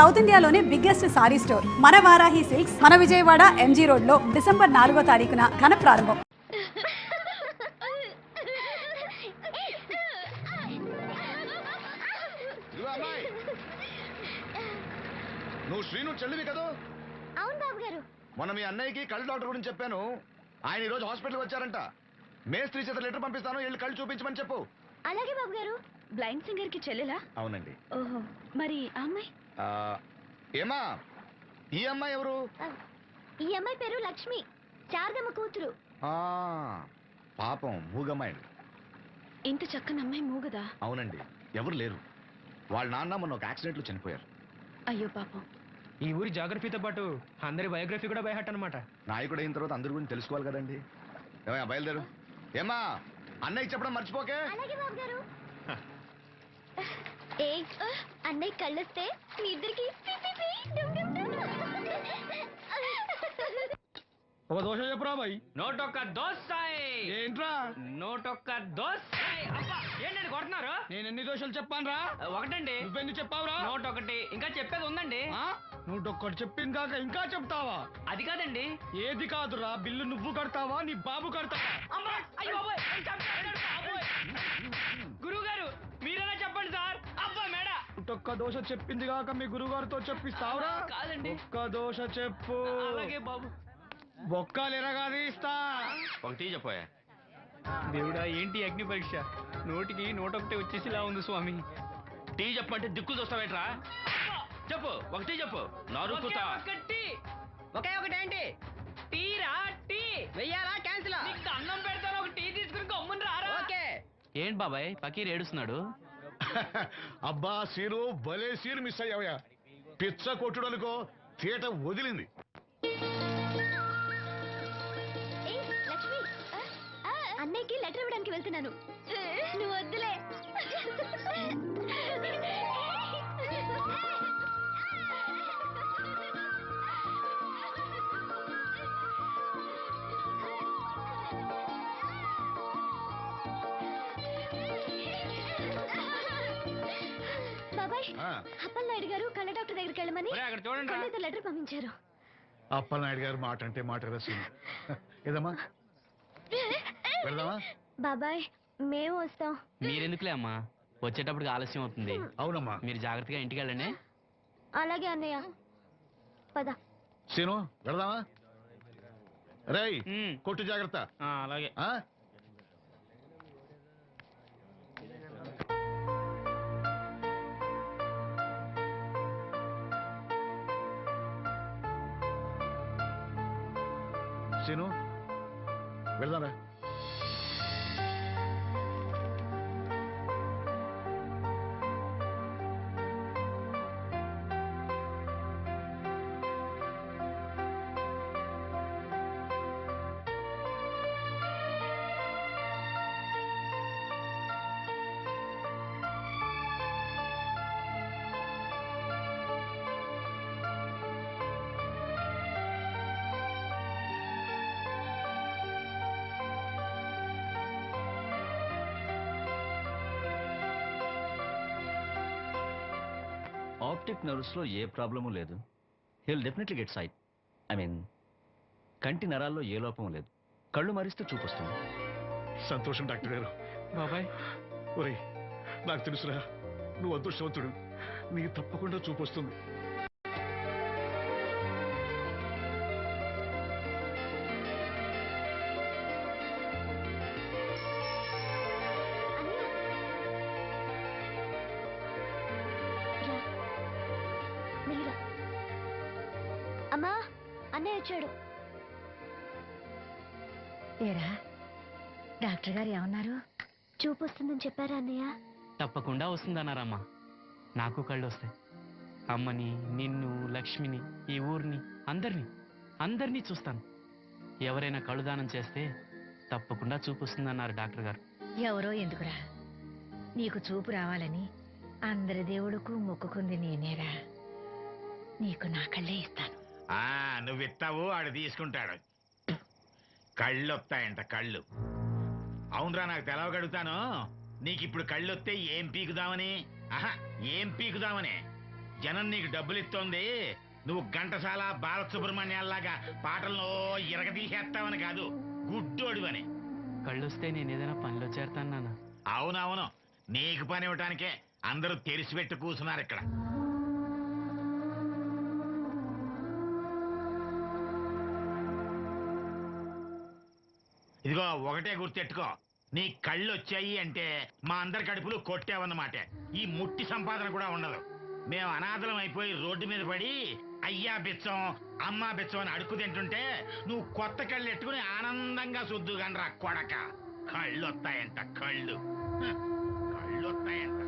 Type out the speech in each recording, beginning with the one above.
South ఇండియాలోనే biggest sorry store మన Varahi silks మన విజయవాడ ఎంజీ రోడ్ లో డిసెంబర్ 4వ తారీఖున ఘన ప్రారంభం. నువ్వు శ్రీను చెల్లివి కదా? అవును బాబు గారు. మొన్న మీ అన్నయ్యకి కళ్ళు డాక్టర్ గురించి చెప్పాను. ఆయన ఈ రోజు హాస్పిటల్కి వచ్చారంట. మేస్త్రి చేత లెటర్ పంపిస్తాను, వెళ్ళి కళ్ళు చూపించమని చెప్పు. అలాగే బాబు గారు. బ్లైండ్ సింగర్ కి చెల్లెలా? అవునండి. ఓహో, మరి ఆ అమ్మాయి? ఏమా ఈ అమ్మాయి ఎవరు? ఈ అమ్మాయి పేరు లక్ష్మి, శారదమ్మ కూతురు. పాపం మూగమ్మాయి. ఇంత చక్కని అమ్మాయి మూగదా? అవునండి, ఎవరు లేరు. వాళ్ళ నాన్న మొన్న ఒక యాక్సిడెంట్ లో చనిపోయారు. అయ్యో పాపం. ఈ ఊరి జాగ్రఫీతో పాటు అందరి బయోగ్రఫీ కూడా బయట అనమాట. నాయకుడు అయిన తర్వాత అందరి గురించి తెలుసుకోవాలి కదండి. ఏమయ్యా బయలుదేరు. ఏమా అన్నయ్య చెప్పడం మర్చిపోకే. అలాగే బాబు గారు. ఏ అన్నయ్య కళ్ళొస్తే మీ ఇద్దరికి ఒక దోశ చెప్పురా బాయ్. నోటొక్క దోసాయ్. ఏంట్రా నోటొక్క దోసాయ్. అబ్బా ఏంటండి కొడుతున్నారు? నేను ఎన్ని దోశలు చెప్పానురా? ఒకటండి. నువ్వెన్ని చెప్పావురా? నోటొకటి. ఇంకా చెప్పేది ఉందండి. నువ్వు ఒక్కటి చెప్పింది కాక ఇంకా చెప్తావా? అది కాదండి. ఏది కాదురా, బిల్లు నువ్వు కడతావా నీ బాబు కడతావా? గురువు గారు మీరైనా చెప్పండి సార్. అబ్బా మేడ. ఒక్క దోశ చెప్పింది కాక మీ గురుగారితో చెప్పిస్తావురా? కాదండి. ఒక్క దోశ చెప్పు. అలాగే బాబు. బొక్కలు ఎరగాది ఇస్తా. ఒకటి చెప్పోయా. దేవుడా ఏంటి అగ్ని పరీక్ష? నోటికి నోటొకటి వచ్చేసిలా ఉంది స్వామి. టీ చెప్పమంటే దిక్కులు చూస్తావేట్రా? చెప్పు ఒకటి చెప్పు. నరుకుతా. ఒకే ఒకటి ఏంటి? టీరా టీ వెయ్యాలా క్యాన్సిల్? అన్నం పెడతాను, ఒక టీ తీసుకుని గమ్మున రారా. ఓకే. ఏంటి బాబాయ్ పకీర్ ఏడుస్తున్నాడు? అబ్బా సీరు భలే సీరు మిస్ అయ్యావయ్యా. పిచ్చ కొట్టుడు అనుకో, థియేటర్ వదిలింది. లక్ష్మి, అన్నయ్యకి లెటర్ ఇవ్వడానికి వెళ్తున్నాను. నువ్వు వద్దులే. బాబాయ్, అప్పలనాయుడు గారు కళ్ళ డాక్టర్ దగ్గరికి వెళ్ళమని అక్కడ చూడండి లెటర్ పంపించారు. అప్పలనాయుడు గారు మాట అంటే మాట కదా సీను. ఏదమ్మా వెళ్దామా? బాబాయ్ మేము వస్తాం. మీరెందుకులే అమ్మా, వచ్చేటప్పటికి ఆలస్యం అవుతుంది. అవునమ్మా. మీరు జాగ్రత్తగా ఇంటికి వెళ్ళండి. అలాగే అన్నయ్య, పద. సీను వెళ్దామా? రేయ్ కొట్టు జాగ్రత్త. అలాగే. సీను వెళ్దారా? ఆప్టిక్ నర్వ్స్ లో ఏ ప్రాబ్లము లేదు. He'll definitely get sight. I mean కంటి నరాల్లో ఏ లోపం లేదు. కళ్ళు మరిస్తే చూపొస్తుంది. సంతోషం డాక్టర్ గారు. బాబాయ్ ఒరేయ్ నాకు తెలుసురా, నువ్వు అదృష్టవంతుడు. నీ తప్పకుండా చూపొస్తుంది. అమ్మా, అన్నయ్య వచ్చాడు. ఏరా డాక్టర్ గారు ఏమన్నారు? చూపు వస్తుందని చెప్పారా అన్నయ్య? తప్పకుండా వస్తుందన్నారమ్మా. నాకు కళ్ళు వస్తాయి. అమ్మని, నిన్ను, లక్ష్మిని, ఈ ఊరిని, అందరినీ చూస్తాను. ఎవరైనా కళ్ళు దానం చేస్తే తప్పకుండా చూపు వస్తుందన్నారు డాక్టర్ గారు. ఎవరో ఎందుకురా, నీకు చూపు రావాలని అందరి దేవుడుకు మొక్కుకుంది నేనేరా. నీకు నా కళ్ళే ఇస్తాను. నువ్వు ఇస్తావు, ఆడు తీసుకుంటాడు. కళ్ళు వస్తాయంట కళ్ళు. అవునరా, నాకు తెలవగడుగుతాను. నీకిప్పుడు కళ్ళు వస్తే ఏం పీకుదామని? ఏం పీకుదామని? జనం నీకు డబ్బులు ఇస్తోంది నువ్వు ఘంటసాల బాలసుబ్రహ్మణ్యాల్లాగా పాటల్లో ఇరగదీసేస్తావని కాదు, గుడ్డోడివని. కళ్ళొస్తే నేను ఏదైనా పనిలో చేరతాను నాన్న. అవునవును, నీకు పని ఇవ్వటానికే అందరూ తెరిచిపెట్టి కూర్చున్నారు ఇక్కడ. ఇదిగో ఒకటే గుర్తెట్టుకో, నీ కళ్ళు వచ్చాయి అంటే మా అందరి కడుపులు కొట్టావన్నమాట. ఈ ముట్టి సంపాదన కూడా ఉండదు. మేము అనాథలం అయిపోయి రోడ్డు మీద పడి అయ్యా బిచ్చం అమ్మా బిచ్చం అని అడుక్కు తింటుంటే నువ్వు కొత్త కళ్ళు ఎట్టుకుని ఆనందంగా శుద్ధుగానరా కొడక. కళ్ళు వస్తాయంట, కళ్ళు కళ్ళు వస్తాయంట.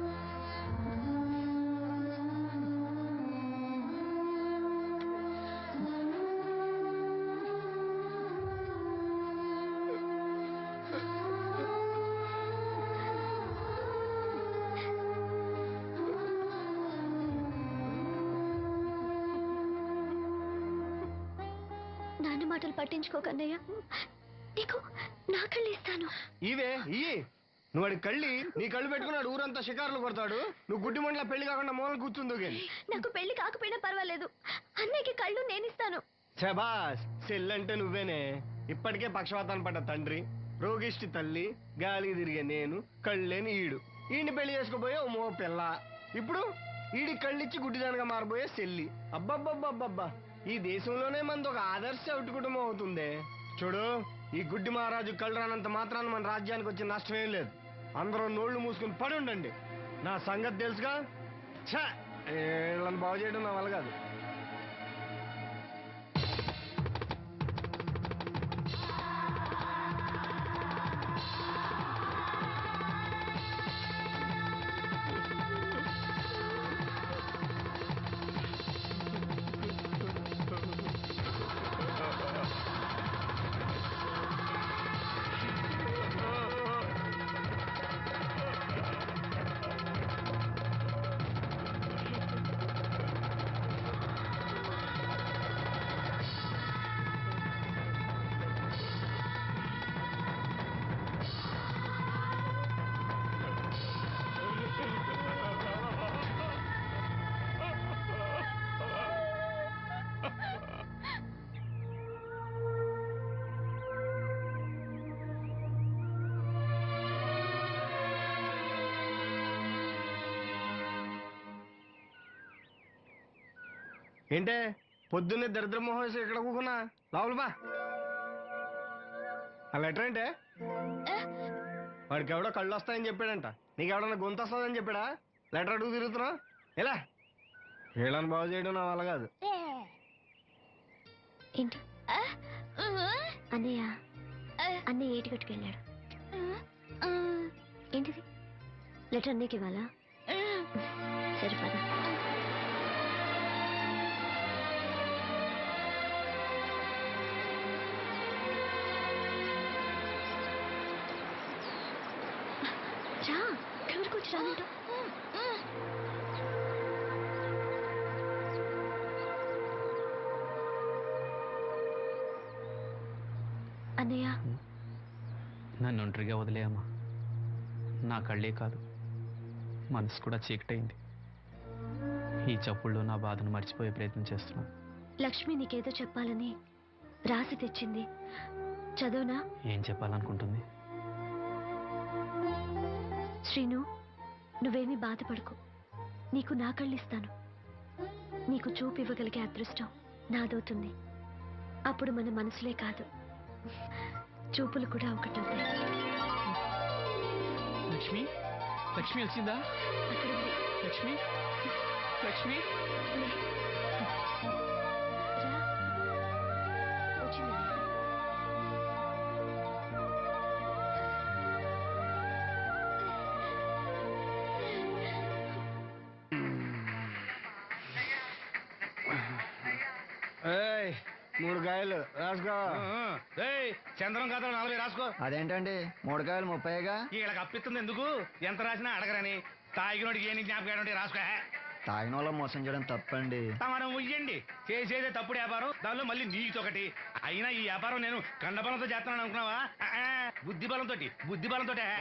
నాన్న మాటలు పట్టించుకోకన్నయ్య, నీకు నా కళ్ళు ఇస్తాను. ఇవే ఇయ్యి నువ్వు వాడి కళ్ళి నీ కళ్ళు పెట్టుకున్నాడు ఊరంతా షికారులు కొడతాడు. నువ్వు గుడ్డి మండల పెళ్లి కాకుండా మూలలు కూర్చుందు నాకు పెళ్లి కాకపోయినా పర్వాలేదు, అన్నయ్యకి కళ్ళు నేనిస్తాను. శబాస్, సెల్లంటే నువ్వేనే. ఇప్పటికే పక్షవాతాన్ని పడ్డ తండ్రి, రోగిష్టి తల్లి, గాలికి తిరిగే నేను, కళ్ళేని ఈడు. ఈయన్ని పెళ్లి చేసుకోబోయే ఓ మో పిల్ల. ఇప్పుడు ఈడి కళ్ళిచ్చి గుడ్డిదానిగా మారబోయే సెల్లి. అబ్బబ్బబ్బబ్బబ్బా, ఈ దేశంలోనే మనది ఒక ఆదర్శ కుటుంబం అవుతుందే. చూడు, ఈ గుడ్డి మహారాజు కళ్ళు రానంత మాత్రాన మన రాజ్యానికి వచ్చిన నష్టమేం లేదు. అందరూ నోళ్లు మూసుకుని పడి ఉండండి. నా సంగతి తెలుసుగా. ఛా, వీళ్ళని బాగు చేయడం నా వల్ల కాదు. ఏంటే పొద్దున్నే దరిద్ర మొహం వేసి ఇక్కడ కూకున్నా? లోపల బా. ఆ లెటర్ ఏంటే? వాడికి ఎవడో కళ్ళు వస్తాయని చెప్పాడంట. నీకెవడన్నా గొంతు వస్తుందని చెప్పాడా? లెటర్ అడుగు తిరుగుతున్నావు ఎలా? వీళ్ళని బాగు చేయడం నా వల్ల కాదు. ఏంటి అన్నయ్య? అన్నయ్య ఏటి కట్టుకెళ్ళాడు. ఏంటిది? లెటర్ అన్నయ్యకి ఇవ్వాలా? సరే పద. రా, ఎవరికి వచ్చి రాలేడు. అన్నయ్య, నన్ను ఒంటరిగా వదిలేయమ్మా. నా కళ్ళే కాదు, మనసు కూడా చీకటైంది. ఈ చప్పుల్లో నా బాధను మర్చిపోయే ప్రయత్నం చేస్తున్నాను. లక్ష్మి నీకేదో చెప్పాలని రాసి తెచ్చింది, చదవనా? ఏం చెప్పాలనుకుంటుంది? శ్రీను, నువ్వేమీ బాధపడకు. నీకు నా కళ్ళు ఇస్తాను. నీకు చూపు ఇవ్వగలిగే అదృష్టం నాదవుతుంది. అప్పుడు మన మనసులే కాదు, చూపులు కూడా ఒకటవుతాయి. లక్ష్మి, లక్ష్మి వచ్చిందా? అక్కడ ఉంది. లక్ష్మి, లక్ష్మి. లే. రా. వచ్చింది. ఏయ్, 3 కాయలు రాసుకో. చంద్రం కథలు 40 రాసుకో. అదేంటండి 3 కాయలు 30గా? వీళ్ళకి అప్పిస్తుంది ఎందుకు? ఎంత రాసినా అడగరని. తాగినోడికి ఏ జ్ఞాపకం రాసుకో. తాగిన వాళ్ళ మోసం చేయడం తప్పండి. మనం ఉయ్యండి, చేసేదే తప్పుడు వ్యాపారం, దానిలో మళ్ళీ నీకు ఒకటి. అయినా ఈ వ్యాపారం నేను కండబలంతో చేస్తున్నాను అనుకున్నావా? బుద్ధి బలంతో.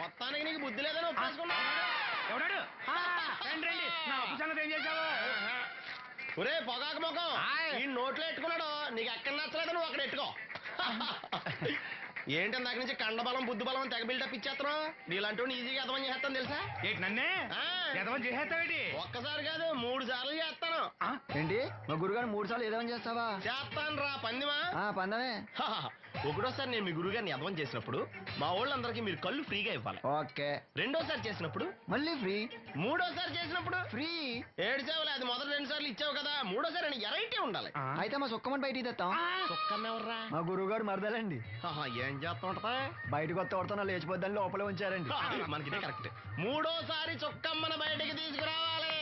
మొత్తానికి నీకు బుద్ధి లేదని ఎవడాడు? రండి రండి, నా అప్పు సంగతి ఏం చేశావు? ఒరే పొగాకు ముఖం ఈ నోట్లో ఎట్టుకున్నాడు నీకు ఎక్కడ నచ్చలేదు నువ్వు అక్కడ ఎట్టుకో ఏంటి దాని నుంచి కండబలం బుద్ధి బలం తెగ బిల్డప్ ఇచ్చేస్తున్నావు నీలాంటి ఈజీగా ఎదవని చేస్తాను తెలుసా ఏంటి నన్నే ఎదవని చేసేస్తావేటి ఒక్కసారి కాదు 3 సార్లు చేస్తాను ఏంటి మా గురుగారు 3 సార్లు ఏదేమని చేస్తావా? చేస్తాను రా పందిమా పందమే. ఒకటోసారి నేను మీ గురుగారిని ఎదవం చేసినప్పుడు మా వాళ్ళందరికీ మీరు కళ్ళు ఫ్రీగా ఇవ్వాలి. ఓకే. రెండోసారి చేసినప్పుడు మళ్ళీ ఫ్రీ. మూడోసారి చేసినప్పుడు ఫ్రీ. ఏడ్చావులే అది మొదటి 2 సార్లు ఇచ్చావు కదా మూడోసారి అని ఎరైటీ ఉండాలి. అయితే మా సుక్కమని బయటికి తెస్తాం. కుక్కమ్మెవర్రా మా గురువుగారు మరదలండి. ఏం చేస్తుంటా బయటకు వస్తే కొడతాను లేచిపోద్దని లోపల ఉంచారండి. మనకిదే కరెక్ట్. మూడోసారి చుక్కమ్మని బయటికి తీసుకురావాలి.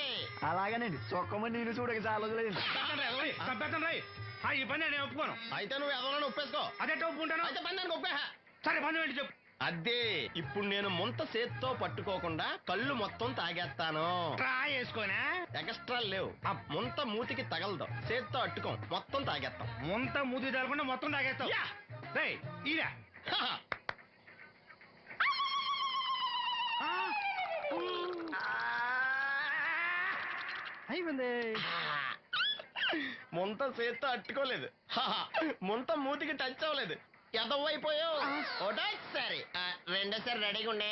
అలాగేనండి చొక్కమని నేను చూడక చాలా రోజులైంది. ఈ పని నేను ఒప్పుకోను. అయితే నువ్వు ఎదవలను ఒప్పేసుకో. అదే ఒప్పుకుంటాను. అయితే పని దానికి ఒప్పేహ. సరే పని ఏంటి చెప్పు. అదే ఇప్పుడు నేను ముంత చేత్తో పట్టుకోకుండా కళ్ళు మొత్తం తాగేస్తాను. ట్రా వేసుకోనా? ఎక్స్ట్రా లేవు. ఆ ముంత మూతికి తగలదు. చేత్తో అట్టుకోం మొత్తం తాగేస్తాం. ముంత మూతి తగలకుండా మొత్తం తాగేస్తావు. రేయ్, ఈరా. అయిపోయింది. ముంత చేత్తో అట్టుకోలేదు. ముంత మూతికి టచ్ అవ్వలేదు. ఎదవైపోయావు. ఒకటోసారి రెండోసారి రెడీగా ఉండే.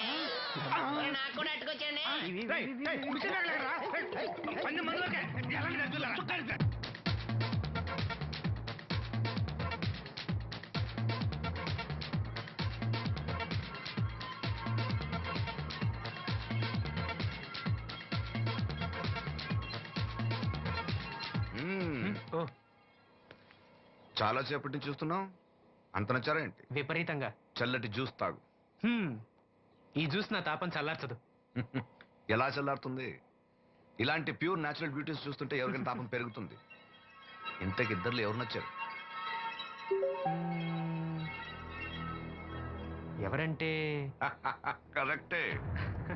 నాకు కూడా అట్టుకొచ్చండి. రేయ్, రేయ్, కుర్చీ తగలకరా. రేయ్, పని మనలోకే. ఎలాంటి దద్దులారా? చుక్కాలు. చాలా సేపటి నుంచి చూస్తున్నాం. అంత నచ్చారా ఏంటి? విపరీతంగా. చల్లటి జ్యూస్ తాగు. ఈ జ్యూస్ నా తాపం చల్లార్చదు. ఎలా చల్లారుతుంది? ఇలాంటి ప్యూర్ న్యాచురల్ బ్యూటీస్ చూస్తుంటే ఎవరికైనా తాపం పెరుగుతుంది. ఇంతకి ఇద్దరు ఎవరు నచ్చారు? ఎవరంటే? కరెక్టే.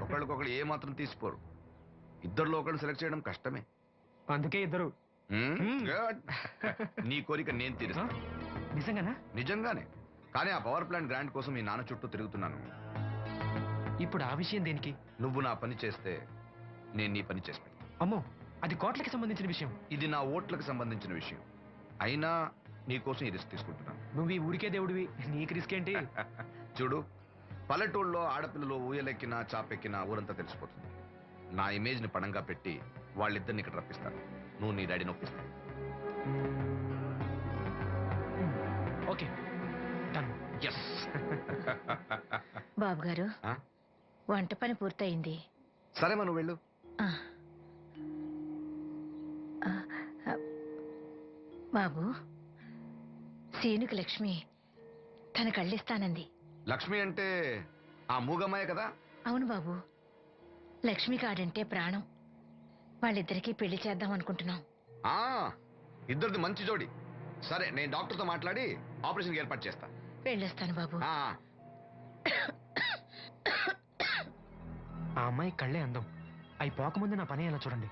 ఒకళ్ళకొకళ్ళు ఏ మాత్రం తీసిపోరు. ఇద్దరిలో ఒకళ్ళు సెలెక్ట్ చేయడం కష్టమే. అందుకే ఇద్దరు. Good. నీ కోరిక నేను తీరుస్తాను. నిజంగానా? నిజంగానే. కానీ ఆ పవర్ ప్లాంట్ గ్రాంట్ కోసం మీ నాన్న చుట్టూ తిరుగుతున్నాను. ఇప్పుడు ఆ విషయం దేనికి? నువ్వు నా పని చేస్తే నేను నీ పని చేసి పెడతాను. అమ్మో, అది కోట్లకి సంబంధించిన విషయం. ఇది నా ఓట్లకు సంబంధించిన విషయం. అయినా నీకోసం ఈ రిస్క్ తీసుకుంటున్నాను. నువ్వు ఈ ఊరికే దేవుడివి, నీకు రిస్క్ ఏంటి? చూడు, పల్లెటూళ్ళలో ఆడపిల్లలు ఊయలెక్కినా చాపెక్కినా ఊరంతా తెలిసిపోతుంది. నా ఇమేజ్ ని పణంగా పెట్టి వాళ్ళిద్దరిని ఇక్కడ రప్పిస్తాను. నువ్వు నీ డాడీ నొప్పిస్తాను. Okay, done. ఎస్. బాబు గారు, వంట పని పూర్తయింది. సరే మనం వెళ్ళు. ఆ. ఆ, ఆ, బాబు, సీనుకి లక్ష్మి తన కళ్ళిస్తానంది. లక్ష్మి అంటే ఆ మూగమ్మాయ కదా? అవును బాబు, లక్ష్మి కాడంటే ప్రాణం. వాళ్ళిద్దరికీ పెళ్లి చేద్దాం అనుకుంటున్నాం. ఆ ఇద్దరిది మంచి జోడి. సరే, నేను డాక్టర్తో మాట్లాడి ఆపరేషన్ ఏర్పాటు చేస్తా. వెళ్ళొస్తాను బాబు. ఆ అమ్మాయి కళ్ళే అందం. అవి పోకముందు నా పని ఎలా చూడండి.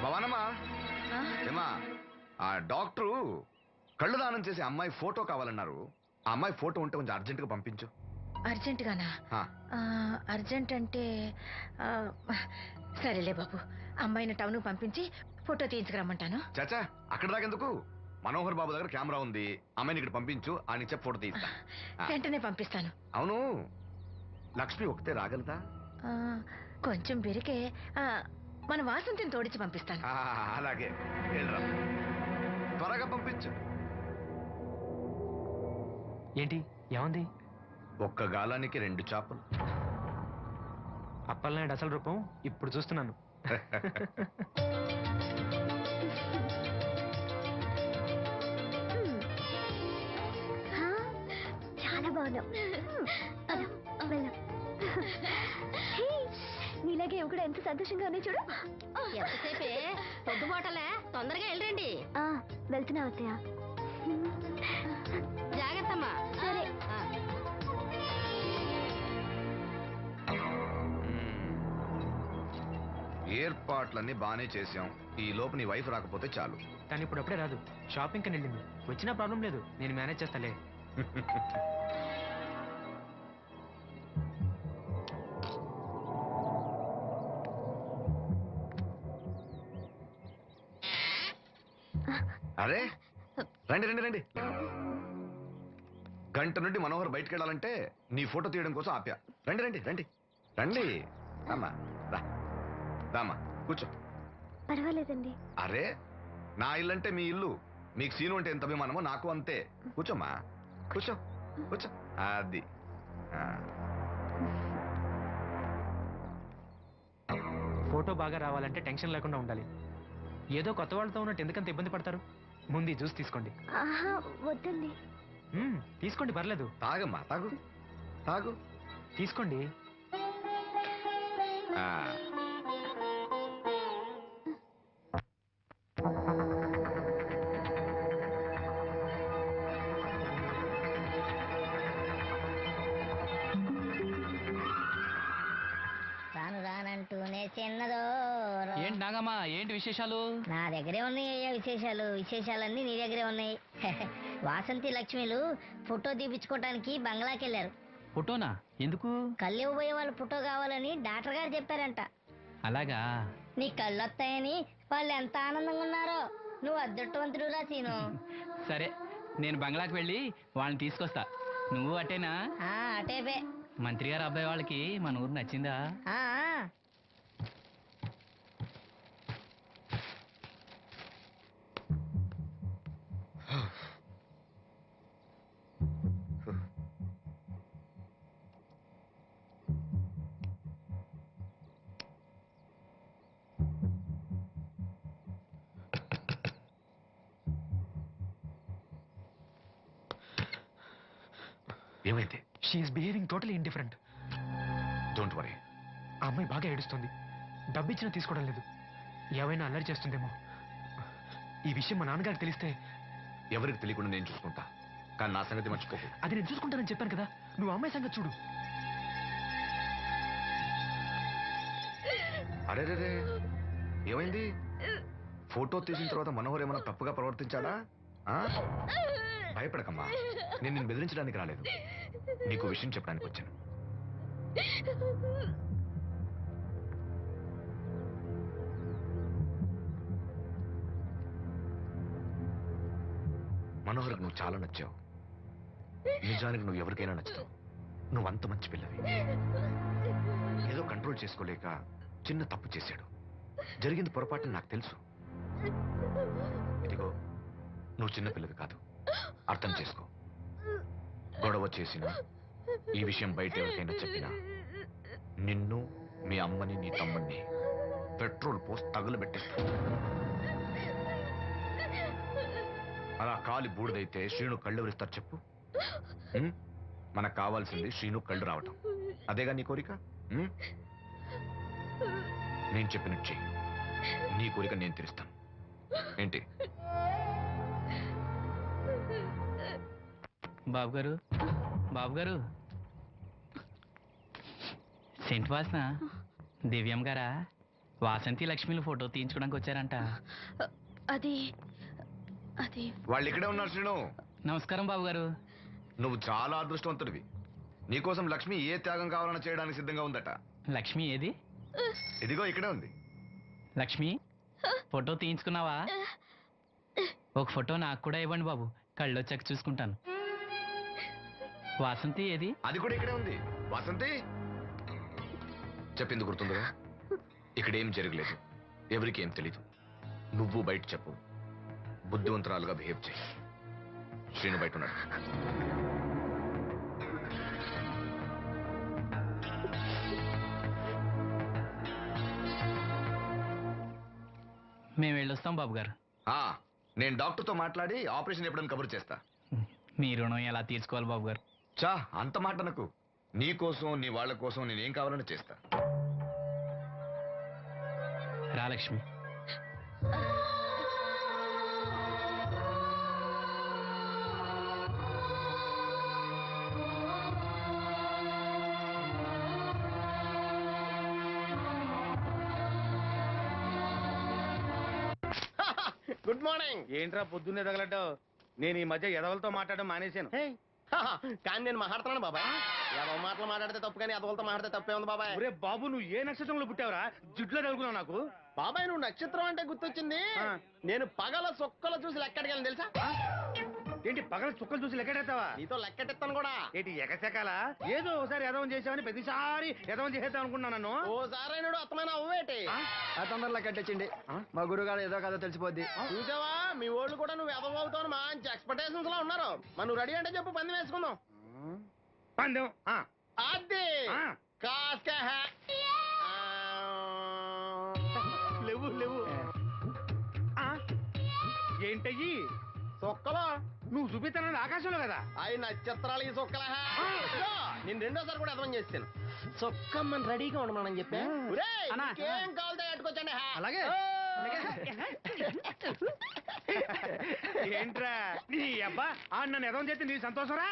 భవానమ్మా, ఆ? ఏమా, ఆ డాక్టరు కళ్ళు దానం చేసే అమ్మాయి ఫోటో కావాలన్నారు. ఆ అమ్మాయి ఫోటో ఉంటే కొంచెం అర్జెంటుగా పంపించు. అర్జెంటుగానా? అర్జెంట్ అంటే సరేలే బాబు, అమ్మాయిని టౌన్ పంపించి ఫోటో తీయించుకురమ్మంటాను. చాచా, అక్కడ దాకెందుకు? మనోహర్ బాబు దగ్గర కెమెరా ఉంది. అమ్మాయిని ఇక్కడ పంపించు, ఆయన చెప్పి ఫోటో తీస్తా. వెంటనే పంపిస్తాను. అవును, లక్ష్మి ఒకతే రాగలదా? కొంచెం బెరికే, మన వాసంతిని తోడిచి పంపిస్తాను. అలాగే, వెళ్ళరా, త్వరగా పంపించు. ఏంటి, ఏముంది? ఒక్క గాలానికి 2 చేపలు. అప్పలనాయుడు అసలు రూపం ఇప్పుడు చూస్తున్నాను. చాలా బాగున్నావు. నీలాగే ఇవి కూడా ఎంత సంతోషంగా ఉన్నాయి చూడు. ఎంతసేపే పొద్దుబాటలే, తొందరగా వెళ్ళండి. వెళ్తున్నా అత్తయ్య. జాగ్రత్తమ్మా. సరే. ఏర్పాట్లన్నీ బానే చేశాం. ఈ లోపు నీ వైఫ్ రాకపోతే చాలు. కానీ ఇప్పుడు అప్పుడే రాదు, షాపింగ్ కని వెళ్ళింది. వచ్చినా ప్రాబ్లం లేదు, నేను మేనేజ్ చేస్తాలే. అరే రండి రండి రండి. గంట నుండి మనోహర్ బయటికి వెళ్ళాలంటే నీ ఫోటో తీయడం కోసం ఆప్యా. రండి రండి రండి రండి. రామా రా రామా కూర్చో. పర్వాలేదండి. అరే నా ఇల్లు అంటే మీ ఇల్లు, మీకు సీను అంటే ఎంత అభిమానమో నాకు అంతే. కూర్చోమ్మా కూర్చో కూర్చో. అది ఫోటో బాగా రావాలంటే టెన్షన్ లేకుండా ఉండాలి. ఏదో కొత్త వాళ్ళతో ఉన్నట్టు ఎందుకంత ఇబ్బంది పడతారు? ముందు ఈ జ్యూస్ తీసుకోండి. ఆహా వద్దండి. తీసుకోండి, పర్లేదు. తాగమ్మా తాగు తాగు తీసుకోండి. ఆ. రాను రానంటూనే చిన్నదో ఏంటి నాగమ్మా, ఏంటి విశేషాలు? నా దగ్గరే ఉన్నాయి అయ్యా విశేషాలు. విశేషాలన్నీ నీ దగ్గరే ఉన్నాయి. వాసంతి లక్ష్మిలు ఫోటో తీపించుకోవటానికి బంగ్లాకి వెళ్ళారు. ఫోటోనా? ఎందుకు? కళ్ళు ఇవ్వబోయే వాళ్ళ ఫోటో కావాలని డాక్టర్ గారు చెప్పారంట. అలాగా? నీ కళ్ళు వస్తాయని వాళ్ళు ఎంత ఆనందంగా ఉన్నారో. నువ్వు అదృష్టవంతుడు రా సీను. సరే, నేను బంగ్లాకి వెళ్ళి వాళ్ళని తీసుకొస్తా. నువ్వు అటేనా? అటేపే. మంత్రి గారు అబ్బాయి వాళ్ళకి మన ఊరు నచ్చిందా? ఆ, ఆ. ఏమైంది? She is behaving totally indifferent. Don't worry. ఆ అమ్మాయి బాగా ఏడుస్తుంది. డబ్బు ఇచ్చినా తీసుకోవడం లేదు. ఏవైనా అల్లరి చేస్తుందేమో. ఈ విషయం మా నాన్నగారికి తెలిస్తే? ఎవరికి తెలియకుండా నేను చూసుకుంటా, కానీ నా సంగతి మర్చిపోకు. అది నేను చూసుకుంటానని చెప్పాను కదా. నువ్వు అమ్మాయి సంగతి చూడు. అరే రే ఏమైంది? ఫోటో తీసిన తర్వాత మనోహర్ ఏమైనా తప్పుగా ప్రవర్తించాడా? ఆ? భయపడకమ్మా, నేను నిన్ను బెదిరించడానికి రాలేదు, నీకు విషయం చెప్పడానికి వచ్చాను. మనోహర్కి నువ్వు చాలా నచ్చావు. నిజానికి నువ్వు ఎవరికైనా నచ్చుతావు. నువ్వు అంత మంచి పిల్లవి. ఏదో కంట్రోల్ చేసుకోలేక చిన్న తప్పు చేశాడు. జరిగింది పొరపాటుని నాకు తెలుసు. ఇదిగో, నువ్వు చిన్న పిల్లవి కాదు, అర్థం చేసుకో. గొడవ చేసినా, ఈ విషయం బయట ఎవరికైనా చెప్పినా, నిన్ను, మీ అమ్మని, నీ తమ్ముడిని పెట్రోల్ పోసి తగులబెట్టేస్తా. అలా కాలి బూడిదైతే శ్రీను కళ్ళు ఎవరిస్తారు చెప్పు? మనకు కావాల్సింది శ్రీను కళ్ళు రావటం. అదేగా నీ కోరిక? నేను చెప్పినట్టు చెయ్యి, నీ కోరిక నేను తీరుస్తాను. ఏంటి? బాబు గారు, బాబు గారు, సెంట్ వాసన దివ్యం గారా? వాసంతి లక్ష్మిలు ఫోటో తీయించుకోవడానికి వచ్చారంట. అది అది వాళ్ళు ఇక్కడే ఉన్నారు శ్రీను. నమస్కారం బాబు గారు. నువ్వు చాలా అదృష్టవంతుడివి. నీకోసం లక్ష్మి ఏ త్యాగం కావాలన్నా చేయడానికి సిద్ధంగా ఉందట. లక్ష్మి ఏది? ఇదిగో ఇక్కడే ఉంది. లక్ష్మి, ఫోటో తీయించుకున్నావా? ఒక ఫోటో నాకు కూడా ఇవ్వండి బాబు, కళ్ళు వచ్చాక చూసుకుంటాను. వాసంతి ఏది? అది కూడా ఇక్కడే ఉంది. వాసంతి, చెప్పింది గుర్తుందిగా? ఇక్కడేం జరగలేదు, ఎవరికి ఏం తెలీదు. నువ్వు బయట చెప్పు, బుద్ధివంతరాలుగా బిహేవ్ చేయి. శ్రీను బయట ఉన్నాడు. మేము వెళ్ళొస్తాం బాబు గారు. నేను డాక్టర్తో మాట్లాడి ఆపరేషన్ ఎప్పుడని కబురు చేస్తా. మీ రుణం ఎలా తీర్చుకోవాలి బాబు గారు? చా, అంత మాట నాకు. నీ కోసం, నీ వాళ్ళ కోసం నేనేం కావాలని చేస్తా. రా లక్ష్మి. Good morning. ఏంట్రా పొద్దున్నే తగలడ్డావు? నేను ఈ మధ్య ఎదవలతో మాట్లాడడం మానేశాను. కానీ నేను మాట్లాడుతున్నాను బాబాయ్. ఎవరి మాటలు మాట్లాడితే తప్పు, కానీ ఎదవలతో మాట్లాడితే తప్పే ఉంది బాబాయ్. ఒరే బాబు, నువ్వు ఏ నక్షత్రంలో పుట్టావురా? జిడ్లో తగులుకున్నావు నాకు. బాబాయ్ నువ్వు నక్షత్రం అంటే గుర్తొచ్చింది. నేను పగల సొక్కలు చూసి లెక్కడికెళ్ళను తెలుసా? ఏంటి పగల చుక్కలు చూసి లెక్కెడతావా? నీతో లెక్కటెత్తాను కూడా. ఏంటి ఎగసెకాల? ఏదో ఒకసారి ఎదవం చేసావని ప్రతిసారి ఎదవం చేసేద్దాం అనుకున్నాను నన్ను. ఓసారి అయినాడు అత్తమైన అవ్వేటి తొందరలో కట్టేసిండి. మా గురుగారు ఏదో కథ తెలిసిపోద్ది. చూసావా మీ ఓళ్ళు కూడా నువ్వు ఎదవవుతావు మంచి ఎక్స్పెక్టేషన్స్ లో ఉన్నారు. మరి నువ్వు రెడీ అంటే చెప్పు పందెం వేసుకుందాం. పందెం అది కాస్క లేవు లేవు ఏంటయ్యి సొక్కలో నువ్వు చూపిస్తానని ఆకాశంలో కదా. అవి నక్షత్రాలు ఈ సొక్కల నేను రెండోసారి కూడా అర్థం చేస్తాను. సొక్కమ్మని రెడీగా ఉండమని చెప్పా. ఏం కావాలో ఎట్టుకొచ్చండి. అలాగే ఏంట్రా నీ అబ్బా నన్ను ఎదవం చేస్తే నీ సంతోషరా?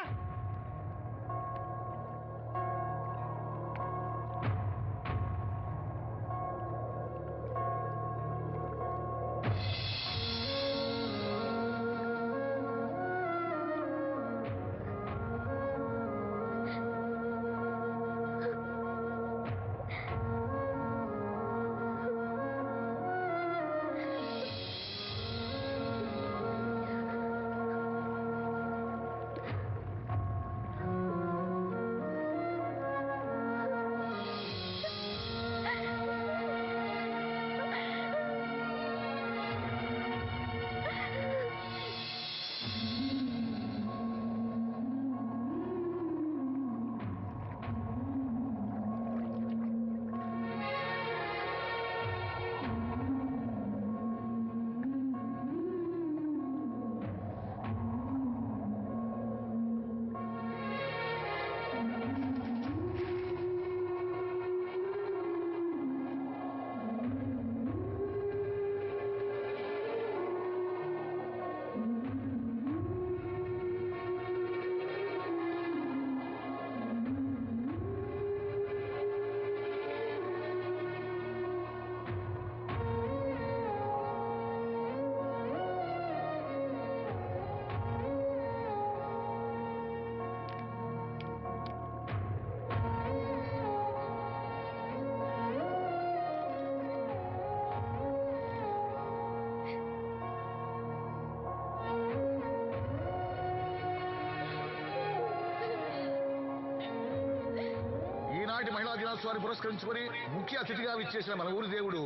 మహిళా దినోత్సవాన్ని పురస్కరించుకొని ముఖ్య అతిథిగా విచ్చేసిన మన ఊరి దేవుడు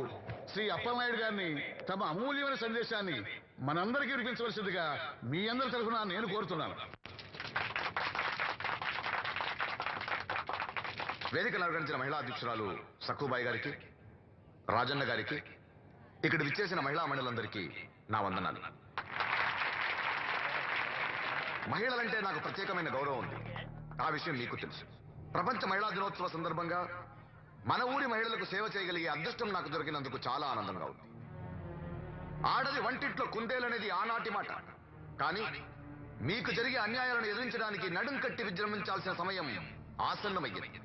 శ్రీ అప్పలనాయుడు గారిని తమ అమూల్యమైన సందేశాన్ని మనందరికీ వినిపించవలసిందిగా మీ అందరి తరఫున నేను కోరుతున్నాను. వేదికను అలంకరించిన మహిళా అధ్యక్షురాలు సక్కుబాయి గారికి, రాజన్న గారికి, ఇక్కడ విచ్చేసిన మహిళా మండలందరికీ నా వందనాలు. మహిళలంటే నాకు ప్రత్యేకమైన గౌరవం ఉంది. ఆ విషయం మీకు తెలుసు. ప్రపంచ మహిళా దినోత్సవ సందర్భంగా మన ఊరి మహిళలకు సేవ చేయగలిగే అదృష్టం నాకు దొరికినందుకు చాలా ఆనందంగా ఉంది. ఆడది వంటింట్లో కుందేలనేది ఆనాటి మాట. కానీ మీకు జరిగే అన్యాయాలను ఎదిరించడానికి నడుం కట్టి విజృంభించాల్సిన సమయం ఆసన్నమయ్యింది.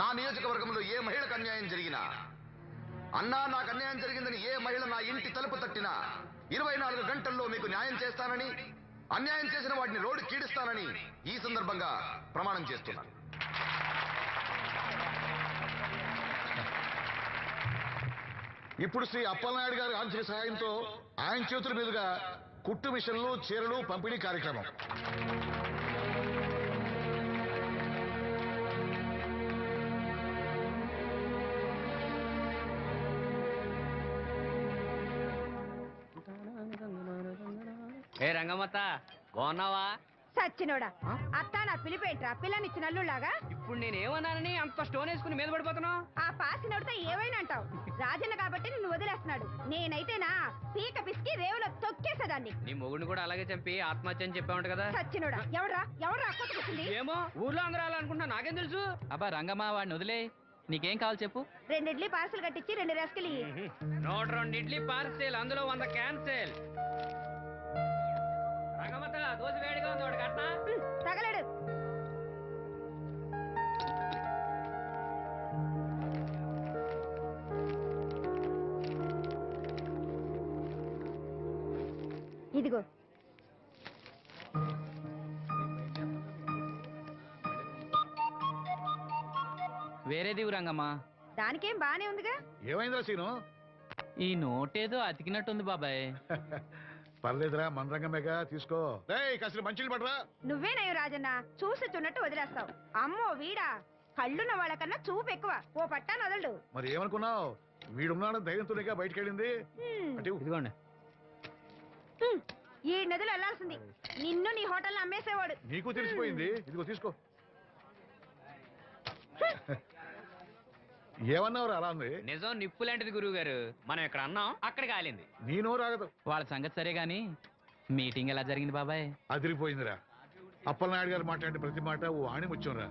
నా నియోజకవర్గంలో ఏ మహిళకు అన్యాయం జరిగినా, అన్నా నాకు అన్యాయం జరిగిందని ఏ మహిళ నా ఇంటి తలుపు తట్టినా 24 గంటల్లో మీకు న్యాయం చేస్తానని, అన్యాయం చేసిన వాటిని రోడ్డు కీడిస్తానని ఈ సందర్భంగా ప్రమాణం చేస్తున్నాను. ఇప్పుడు శ్రీ అప్పలనాయుడు గారి ఆంక్షల సహాయంతో ఆయన చేతుల మీదుగా కుట్టు మిషన్లు, చీరలు పంపిణీ కార్యక్రమం. ఏ రంగమ్మత్త బాగున్నావా? సచ్చినోడా అత్త నా పిలిపేంట్రా పిల్లనిచ్చి నల్లులాగా. ఇప్పుడు నేనేమన్నానని అంత స్టోన్ వేసుకుని మీద పడిపోతున్నావు? ఆ పాసినోడితో ఏమైనా అంటావు. రాజన్న కాబట్టి నిన్ను వదిలేస్తున్నాడు. నేనైతేనా పీక పిసికి రేవులో తొక్కేసేదాన్ని. నీ మొగుడిని కూడా అలాగే చంపి ఆత్మహత్య అని చెప్పావంట కదా. సచ్చినోడా ఎవరా అక్కడికి? ఏమో ఊర్లో అందరూ అలా అనుకుంటున్నా, నాకేం తెలుసు. అబ్బా రంగమ్మ వాడిని వదిలే. నీకేం కావాలి చెప్పు. 2 ఇడ్లీ పార్సల్ కట్టించి 2 రస్కలు. 102 ఇడ్లీ పార్సెల్, అందులో 100 క్యాన్సెల్. రంగమ్మత దోశ వేడిగా ఉంది, ఒకటి కట్నా? తగలడు. ఇదిగో వేరేది రంగమ్మా. దానికేం బానే ఉందిగా. ఏమైందా సీను? ఈ నోటేదో అతికినట్టుంది బాబాయ్. పర్లేదురా మన రంగమేగా తీసుకో. కాసిన మంచిలు పడరా. నువ్వేనయ్య రాజన్న చూసి చున్నట్టు వదిలేస్తావు. అమ్మో వీడా, కళ్ళున్న వాళ్ళకన్నా చూపు ఎక్కువ. ఓ పట్టా నదలడు. మరి ఏమనుకున్నావు? వీడున్నాడు ధైర్యంతోనేగా బయటికి వెళ్ళింది. ఇదిగోండి. ఈ నదులు వెళ్లాల్సింది. నిన్ను నీ హోటల్ అమ్మేసేవాడు. నీకు తెలిసిపోయింది. ఇదిగో తీసుకో. ఏమన్నావురా అలా ఉంది? నిజం నిప్పు లాంటిది గురువు గారు. మనం ఇక్కడ అన్నాం, అక్కడ కాలింది. నీ నోరు ఆగదు. వాళ్ళ సంగతి సరే గాని మీటింగ్ ఎలా జరిగింది బాబాయ్? అదిరిపోయిందిరా. అప్పలనాయుడు గారు మాట్లాడిన ప్రతి మాట ఓ ఆణిముత్యంరా.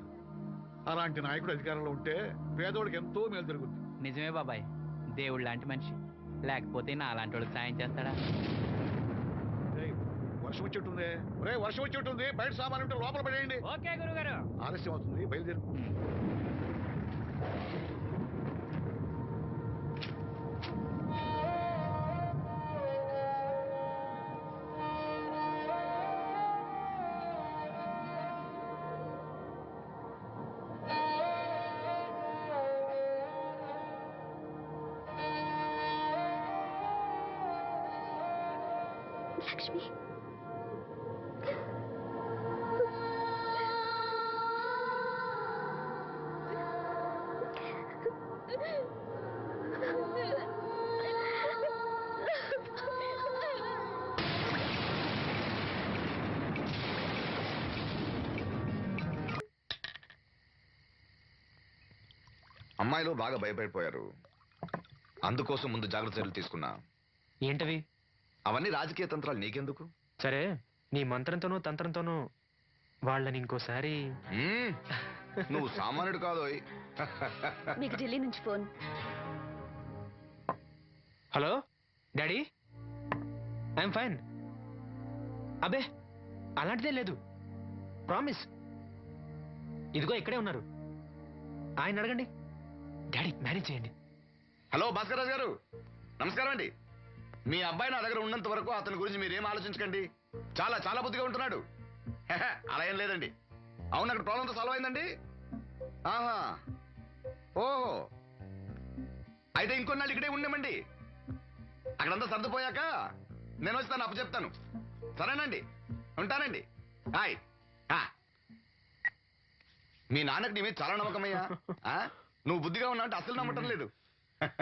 అలాంటి నాయకుడు అధికారంలో ఉంటే పేదోడికి ఎంతో మేలు జరుగుతుంది. నిజమే బాబాయ్, దేవుడు లాంటి మనిషి. లేకపోతే నా అలాంటి వాళ్ళకి సాయం చేస్తాడా? వర్షం వచ్చేట్టుంది. వర్షం వచ్చేట్టుంది. బయట సామాన్ ఉంటే లోపల పడేయండి. ఓకే గురువు గారు. ఆలస్యం అవుతుంది, బయలుదేరు. లక్ష్మి, అమ్మాయిలు బాగా భయపడిపోయారు. అందుకోసం ముందు జాగ్రత్త చర్యలు తీసుకున్నా. ఏంటవి? అవన్నీ రాజకీయ తంత్రాలు, నీకెందుకు? సరే, నీ మంత్రంతోనూ తంత్రంతోనూ వాళ్ళని ఇంకోసారి. నువ్వు సామాన్యుడు కాదోయ్. మీకు ఢిల్లీ నుంచి phone. Hello daddy, I'm fine. అబే అలాంటిదే లేదు, ప్రామిస్. ఇదిగో ఇక్కడే ఉన్నారు, ఆయన అడగండి. డాడీ మేనేజ్ చేయండి. హలో భాస్కర్ రాజు గారు, నమస్కారం అండి. మీ అబ్బాయి నా దగ్గర ఉన్నంత వరకు అతని గురించి మీరేం ఆలోచించకండి. చాలా చాలా బుద్ధిగా ఉంటున్నాడు. అలా ఏం లేదండి. అవును, అక్కడ ప్రాబ్లంతో సాల్వ్ అయిందండి. ఆహా, ఓహో, అయితే ఇంకొన్నాళ్ళు ఇక్కడే ఉండేమండి. అక్కడంతా సర్దుపోయాక నేను వస్తాను, అప్పు చెప్తాను. సరేనండి, ఉంటానండి. హాయ్. మీ నాన్నకి నీ మీద చాలా నమ్మకమయ్యా. నువ్వు బుద్ధిగా ఉన్నావు అంటే అసలు నమ్మటం లేదు.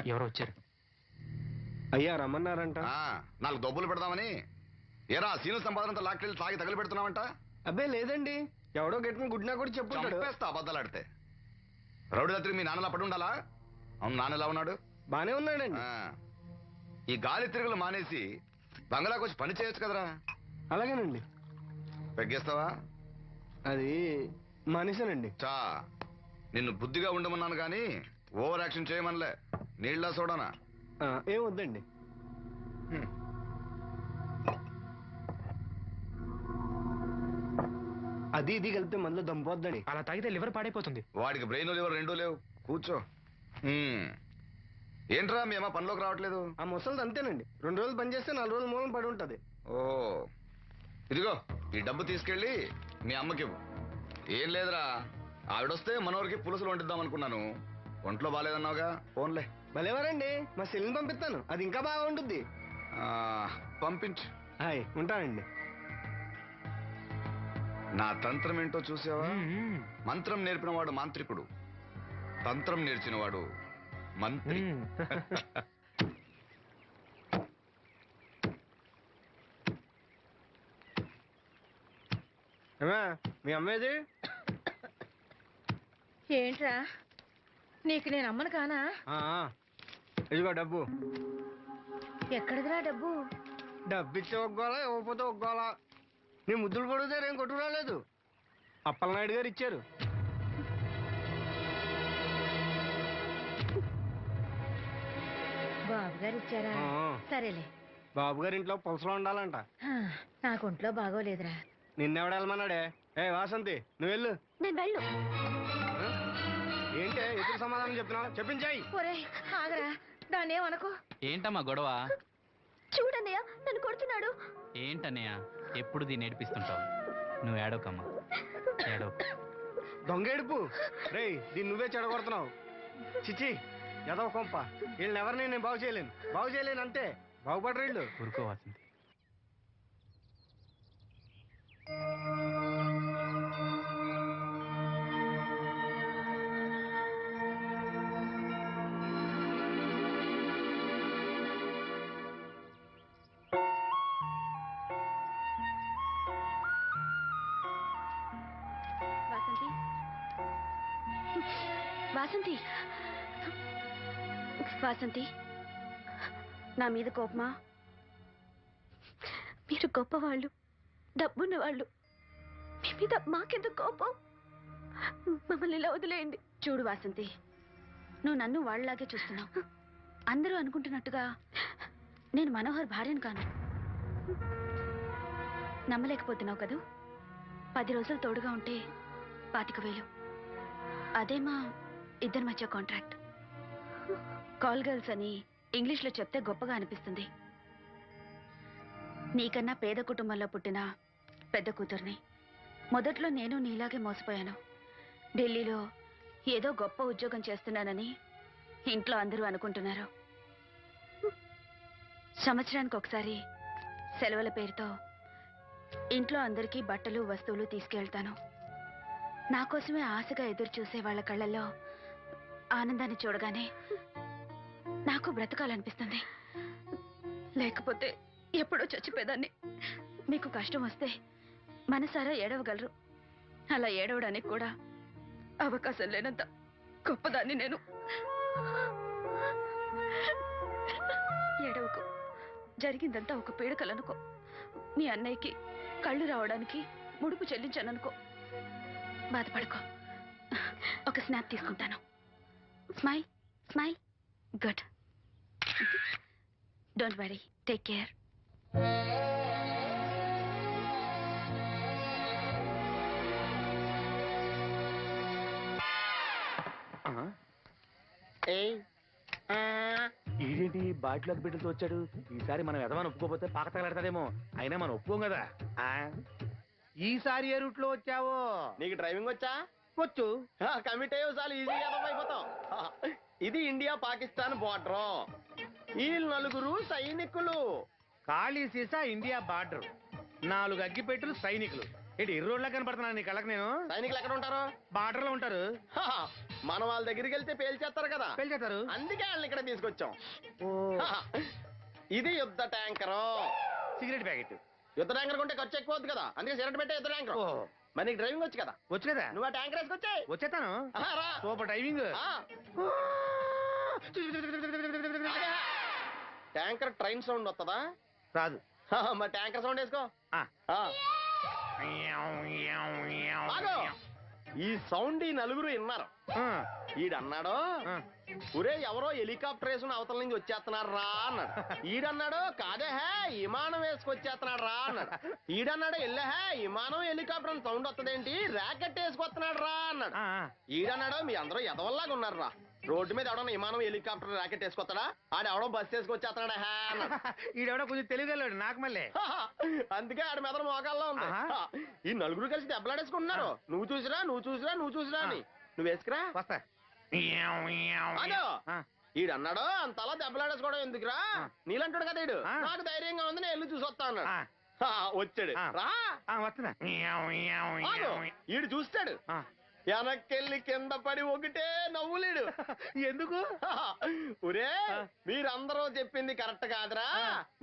ఎవరు వచ్చారు? అయ్యా రమ్మన్నారంట. 4 దొబ్బులు పెడదామని. ఏరా సీను సంపాదనంతో లాక్కెళ్ళి తాగి తగలు పెడుతున్నావంట? అబ్బే లేదండి, ఎవడో గట్టిన గుడ్నా కూడా చెప్పుకుంటాడు. చంపేస్తా అబద్ధాలాడితే. రౌడీ రాత్రి మీ నాన్నలా పడి ఉండాలా? అవును, నాన్న ఎలా ఉన్నాడు? బానే ఉన్నాడండి. ఈ గాలి తిరుగులు మానేసి బంగ్లాకి వచ్చి పని చేయొచ్చు కదరా. అలాగేనండి. పెగ్గేస్తావా? అది మానేశానండి. చా, నిన్ను బుద్ధిగా ఉండమన్నాను కానీ ఓవర్ యాక్షన్ చేయమనలే. నీళ్ళ సోడానా? ఏం వద్దండి. అది ఇది కలిపితే మనలో దంపొద్దని. అలా తాగితే లివర్ పాడైపోతుంది. వాడికి బ్రెయిన్ లివర్ రెండూ లేవు. కూర్చో. ఏంట్రా మీ అమ్మ పనిలోకి రావట్లేదు? ఆ ముసలిది అంతేనండి, 2 రోజులు పని చేస్తే 4 రోజులు మూలం పడి ఉంటది. ఓ, ఇదిగో ఈ డబ్బు తీసుకెళ్ళి మీ అమ్మకివ్వు. ఏం లేదురా, ఆవిడొస్తే మనోరికి పులుసులు వండిద్దాం అనుకున్నాను. ఒంట్లో బాగాలేదన్నావుగా, ఫోన్లే. భలేవారండి, మా సెల్ని పంపిస్తాను, అది ఇంకా బాగా ఉంటుంది. పంపించు. హాయ్, ఉంటానండి. నా తంత్రం ఏంటో చూసావా? మంత్రం నేర్పినవాడు మాంత్రికుడు, తంత్రం నేర్చినవాడు మంత్రి. మీ అమ్మేది? ఏంట్రా, నీకు నేను అమ్మను కానా? ఇదిగో డబ్బు. ఎక్కడిదిరా డబ్బు? డబ్బు ఇచ్చే ఒగ్గోలా, ఇవ్వకపోతే ఒగ్గోలా. నీ ముద్దులు పడితే ఏం కొట్టు రాలేదు, అప్పలనాయుడు గారు ఇచ్చారు. బాబు గారు ఇచ్చారా? సరేలే. బాబు గారి ఇంట్లో పులసలో ఉండాలంట. నాకు ఒంట్లో బాగోలేదురా. నిన్నెవడ వెళ్ళమన్నాడే? వాసంతి, నువ్వు వెళ్ళు. నేను వెళ్ళు. ఏంటే ఎదురు సమాధానం చెప్తున్నావు? చెప్పించాయి. ఒరే ఆగరా, దాన్ని ఏమనుకో. ఏంటమ్మా గొడవ? చూడన్నయ్య, నన్ను కొడుతున్నాడు. ఏంటన్నయ్య ఎప్పుడు దీన్ని ఏడిపిస్తుంటావు? నువ్వు ఏడవకమ్మా, ఏడవ. దొంగ ఏడుపు. రేయ్, దీన్ని నువ్వే చెడగొడుతున్నావు. చిచి, ఎదవ కొంప. వీళ్ళని ఎవరిని నేను బాగు చేయలేను అంతే. బాగుపడరు వీళ్ళు. ఊరుకో వాసంతి. వాసంతి వాసంతి వాసంతి, నా మీద కోపమా? మీరు గొప్పవాళ్ళు, డబ్బున్న వాళ్ళు, మీ మీద మాకెందుకు కోపం? మమ్మల్ని ఇలా వదిలేయండి. చూడు వాసంతి, నువ్వు నన్ను వాళ్ళలాగే చూస్తున్నావు. అందరూ అనుకుంటున్నట్టుగా నేను మనోహర్ భార్యను కాను. నమ్మలేకపోతున్నావు కదూ? 10 రోజులు తోడుగా ఉంటే 25,000. అదే మా ఇద్దరి మధ్య కాంట్రాక్ట్. కాల్ గర్ల్స్ అని ఇంగ్లీష్లో చెప్తే గొప్పగా అనిపిస్తుంది. నీకన్నా పేద కుటుంబంలో పుట్టిన పెద్ద కూతుర్ని. మొదట్లో నేను నీలాగే మోసపోయాను. ఢిల్లీలో ఏదో గొప్ప ఉద్యోగం చేస్తున్నానని ఇంట్లో అందరూ అనుకుంటున్నారు. సంవత్సరానికి ఒకసారి సెలవుల పేరుతో ఇంట్లో అందరికీ బట్టలు వస్తువులు తీసుకెళ్తాను. నా కోసమే ఆశగా ఎదురు చూసే వాళ్ళ కళ్ళల్లో ఆనందాన్ని చూడగానే నాకు బ్రతకాలనిపిస్తుంది. లేకపోతే ఎప్పుడో చచ్చిపోయేదాన్ని. మీకు కష్టం వస్తే మనసారా ఏడవగలరు. అలా ఏడవడానికి కూడా అవకాశం లేనంత గొప్పదాన్ని నేను. ఏడవకు. జరిగిందంతా ఒక పీడకలనుకో. నీ అన్నయ్యకి కళ్ళు రావడానికి ముడుపు చెల్లించాననుకో. బాధపడుకో. ఒక స్నాప్ తీసుకుంటాను. Smile smile. Good. Don't worry. Take care. ఈడేంటి బాటిలోకి బిడ్డలతో వచ్చాడు? ఈసారి మనం ఎదవని ఒప్పుకోపోతే పాక తగలడతాదేమో. అయినా మనం ఒప్పుకోం కదా. ఈసారి ఏ రూట్ లో వచ్చావో? నీకు డ్రైవింగ్ వచ్చా? వచ్చు. కమిట్ అయ్యో చాలు, ఈజీగా అయిపోతాం. ఇది ఇండియా పాకిస్తాన్ బోర్డర్. ఈ 4 సైనికులు. ఖాళీ సీసా ఇండియా బార్డర్. 4 అగ్గిపెట్టులు సైనికులు. ఏంటి ఇర్రోడ్లా కనపడుతున్నాను నీ కళ్ళకి నేను? సైనికులు ఎక్కడ ఉంటారు? బార్డర్ లో ఉంటారు. మనం వాళ్ళ దగ్గరికి వెళ్తే పేల్చేస్తారు కదా. పేల్చేస్తారు. అందుకే వాళ్ళని ఇక్కడ తీసుకొచ్చాం. ఇది యుద్ధ ట్యాంకర్. Cigarette packet. యుద్ధ ట్యాంకర్ కొంటే ఖర్చు ఎక్కువ అవుతుంది కదా, అందుకే సిగరెట్ పెట్టే యుద్ధ ట్యాంకర్. మరి నీకు డ్రైవింగ్ వచ్చు కదా? వచ్చు కదా. నువ్వు ఆ ట్యాంకర్ వేసుకొచ్చాయి. వచ్చేస్తాను. Super driving. Tanker train sound వస్తుందా? రాదు. మరి ట్యాంకర్ సౌండ్ వేసుకో. ఈ సౌండ్ ఈ 4 విన్నారు. ఈడన్నాడు, ఒరే ఎవరో హెలికాప్టర్ వేసుకుని అవతల నుంచి వచ్చేస్తున్నాడు రా అన్నాడు. ఈడన్నాడు, కాదే విమానం వేసుకొచ్చేస్తున్నాడు రా అన్నాడు. ఈడన్నాడు, ఎల్లహే విమానం హెలికాప్టర్ అని సౌండ్ వస్తుందేంటి, ర్యాకెట్ వేసుకొస్తున్నాడు రా అన్నాడు. ఈడన్నాడు, మీ అందరూ ఎదవల్లాగా ఉన్నారు రా. రోడ్డు మీద ఎవడన్నా విమానం హెలికాప్టర్ ర్యాకెట్ వేసుకొస్తాడా? ఆడ ఎవడో బస్సు వేసుకొచ్చేస్తున్నాడా? ఈడెవడో కొంచెం తెలియగలడు నాకు మళ్ళీ. అందుకే ఆడ మెదడు మోకాల్లో ఉంది. ఈ 4 కలిసి దెబ్బలాడేసుకుంటున్నారు. నువ్వు చూసిరా అని. నువ్వు వేసుకురా. వస్తా. ఈడన్నాడు, అంతలా దెబ్బలాడేసుకోవడం ఎందుకురా, నీలంటాడు కదా ఈడు. నాకు ధైర్యంగా ఉంది, నేను వెళ్ళి చూసి వస్తా అన్నాడు. వచ్చాడు. రా వస్తున్నా. ఈడు చూస్తాడు, వెనక్కెళ్ళి కింద పడి ఒకటే నవ్వులేడు. ఎందుకు? ఒరే మీరందరూ చెప్పింది కరెక్ట్ కాదురా.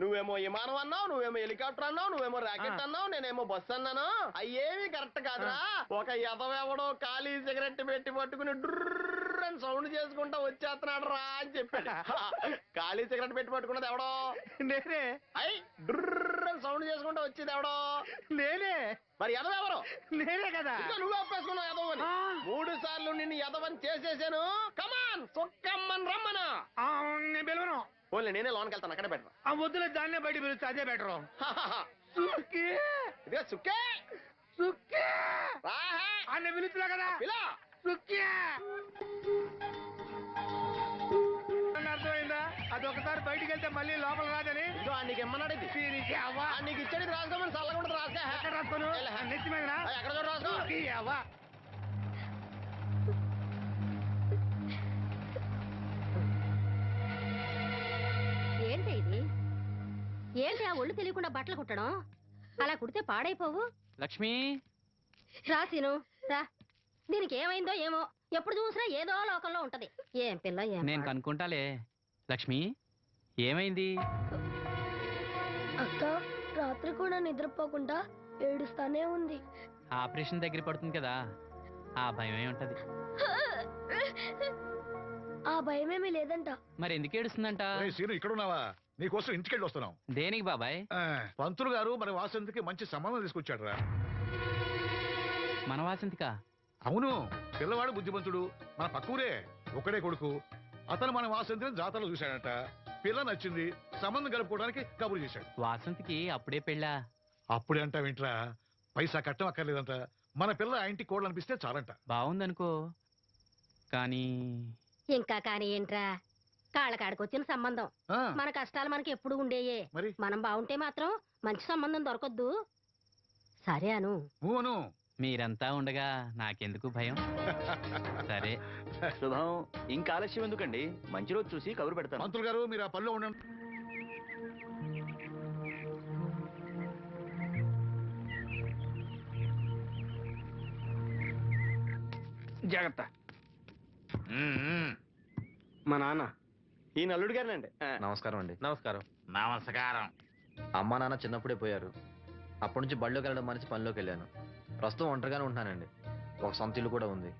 నువ్వేమో విమానం అన్నావు, నువ్వేమో హెలికాప్టర్ అన్నావు, నువ్వేమో రాకెట్ అన్నావు, నేనేమో బస్సు అన్నాను. అయ్యేమి కరెక్ట్ కాదురా. ఒక ఎదవెవడో ఖాళీ సిగరెట్ పెట్టి పట్టుకుని డ్రర్ అని సౌండ్ చేసుకుంటా వచ్చేస్తున్నాడు రా అని చెప్పాడు. ఖాళీ సిగరెట్ పెట్టి పట్టుకున్నది ఎవడో? నేనే. అయ్యి డ్రర్ అని సౌండ్ చేసుకుంటా వచ్చేది ఎవడో? నేనే. మరి ఎదవెవరు? నేనే కదా. నువ్వు ఒప్పేసుకున్నావు ఎదవని. 3 సార్లు నిన్ను ఎదవని చేసేసాను. కమాన్ సొక్కమ్మని రమ్మను. నేను పిలవను. ఓన్లీ నేనే లోనికి వెళ్తాను, అక్కడే బెటర్. ఆ వద్దులే, దాన్నే బయట పిలుస్తా, అదే బెటర్. ఇదే సుక్కే సుక్కే అన్న పిలుస్తున్నా కదా. పిలా సుక్కే. అర్థమైందా? అది ఒకసారి బయటికి వెళ్తే మళ్ళీ లోపల రాదని. ఇదో నీకు ఎమ్మన్నాడు, నీకు ఇచ్చేది రాసుకోమని చల్లకుండా రాసుకో. ఎక్కడ రాసుకోను? నెత్తి మీద ఎక్కడ చూడ రాసుకో. ఏంటి ఆ ఒళ్ళు తెలియకుండా బట్టలు కుట్టడం? అలా కుడితే పాడైపోవు. లక్ష్మి రాసిను రా. దీనికి ఏమైందో ఏమో, ఎప్పుడు చూసినా ఏదో లోకంలో ఉంటది. ఏం పిల్ల ఏం నేను పాడు. కనుక్కుంటాలే. లక్ష్మి ఏమైంది? అక్క రాత్రి కూడా నిద్రపోకుండా ఏడుస్తానే ఉంది. ఆపరేషన్ దగ్గర పడుతుంది కదా, ఆ భయమే ఉంటది. ఆ భయమేమీ లేదంట. మరి ఎందుకు ఏడుస్తుందంట? రేయ్ సీను ఇక్కడ ఉన్నావా? నీకోసం ఇంటికెళ్ళి వస్తున్నాం. దేనికి బాబాయ్? పంతులు గారు మన వాసంతికి మంచి సంబంధం తీసుకొచ్చాడు రా. మన వాసంతికా? అవును, పిల్లవాడు బుద్ధిమంతుడు, మన పక్కూరే, ఒకడే కొడుకు. అతను మన వాసంతిని జాతరలో చూశాడట. పిల్ల నచ్చింది, సంబంధం కలుపుకోవడానికి కబురు చేశాడు. వాసంతికి అప్పుడే పెళ్ళా? అప్పుడే అంట వింట్రా, పైసా కట్టం అక్కర్లేదంట. మన పిల్ల ఆ ఇంటికి కోడలనిపిస్తే చాలంట. బాగుందనుకో, కానీ ఇంకా కానీ ఏంట్రా, కాళ్ళకాడికొచ్చిన సంబంధం. మన కష్టాలు మనకి ఎప్పుడు ఉండేయే. మరి మనం బాగుంటే మాత్రం మంచి సంబంధం దొరకొద్దు. సరే అను. మీరంతా ఉండగా నాకెందుకు భయం? సరే శుభం. ఇంకా ఆలస్యం ఎందుకండి, మంచి రోజు చూసి కబురు పెడతాను. మంత్రులు గారు మీరు ఆ పనిలో ఉండండి. జాగ్రత్త. మా నాన్న ఈ నల్లుడు గారినండి. నమస్కారం అండి. నమస్కారం. నమస్కారం. అమ్మా నాన్న చిన్నప్పుడే పోయారు. అప్పటి నుంచి బళ్ళోకి వెళ్ళడం మనిషి పనిలోకి వెళ్ళాను. ప్రస్తుతం ఒంటరిగానే ఉంటున్నానండి. ఒక సొంత ఇల్లు కూడా ఉంది.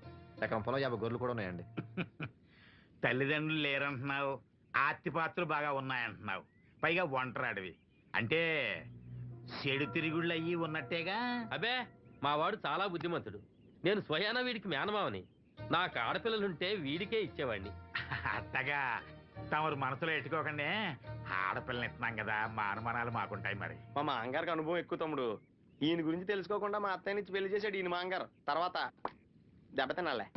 ఎకరం పొలం 50 గొర్రెలు కూడా ఉన్నాయండి. తల్లిదండ్రులు లేరంటున్నావు, ఆస్తిపాత్రులు బాగా ఉన్నాయంటున్నావు, పైగా ఒంటరాడివి అంటే చెడు తిరుగుళ్ళు అయ్యి ఉన్నట్టేగా. అబే మా వాడు చాలా బుద్ధిమంతుడు. నేను స్వయాన వీడికి మేనమావని. నాకు ఆడపిల్లలుంటే వీడికే ఇచ్చేవాడిని. అట్టగా తమరు మనసులో ఎట్టుకోకండి. ఆడపిల్లని ఇస్తున్నాం కదా, మా అనుమానాలు మాకుంటాయి. మరి మా మాంగారికి అనుభవం ఎక్కువ తమ్ముడు. ఈయన గురించి తెలుసుకోకుండా మా అత్తయ్య నుంచి పెళ్లి చేశాడు ఈయన మాంగారు. తర్వాత దెబ్బతినాలే.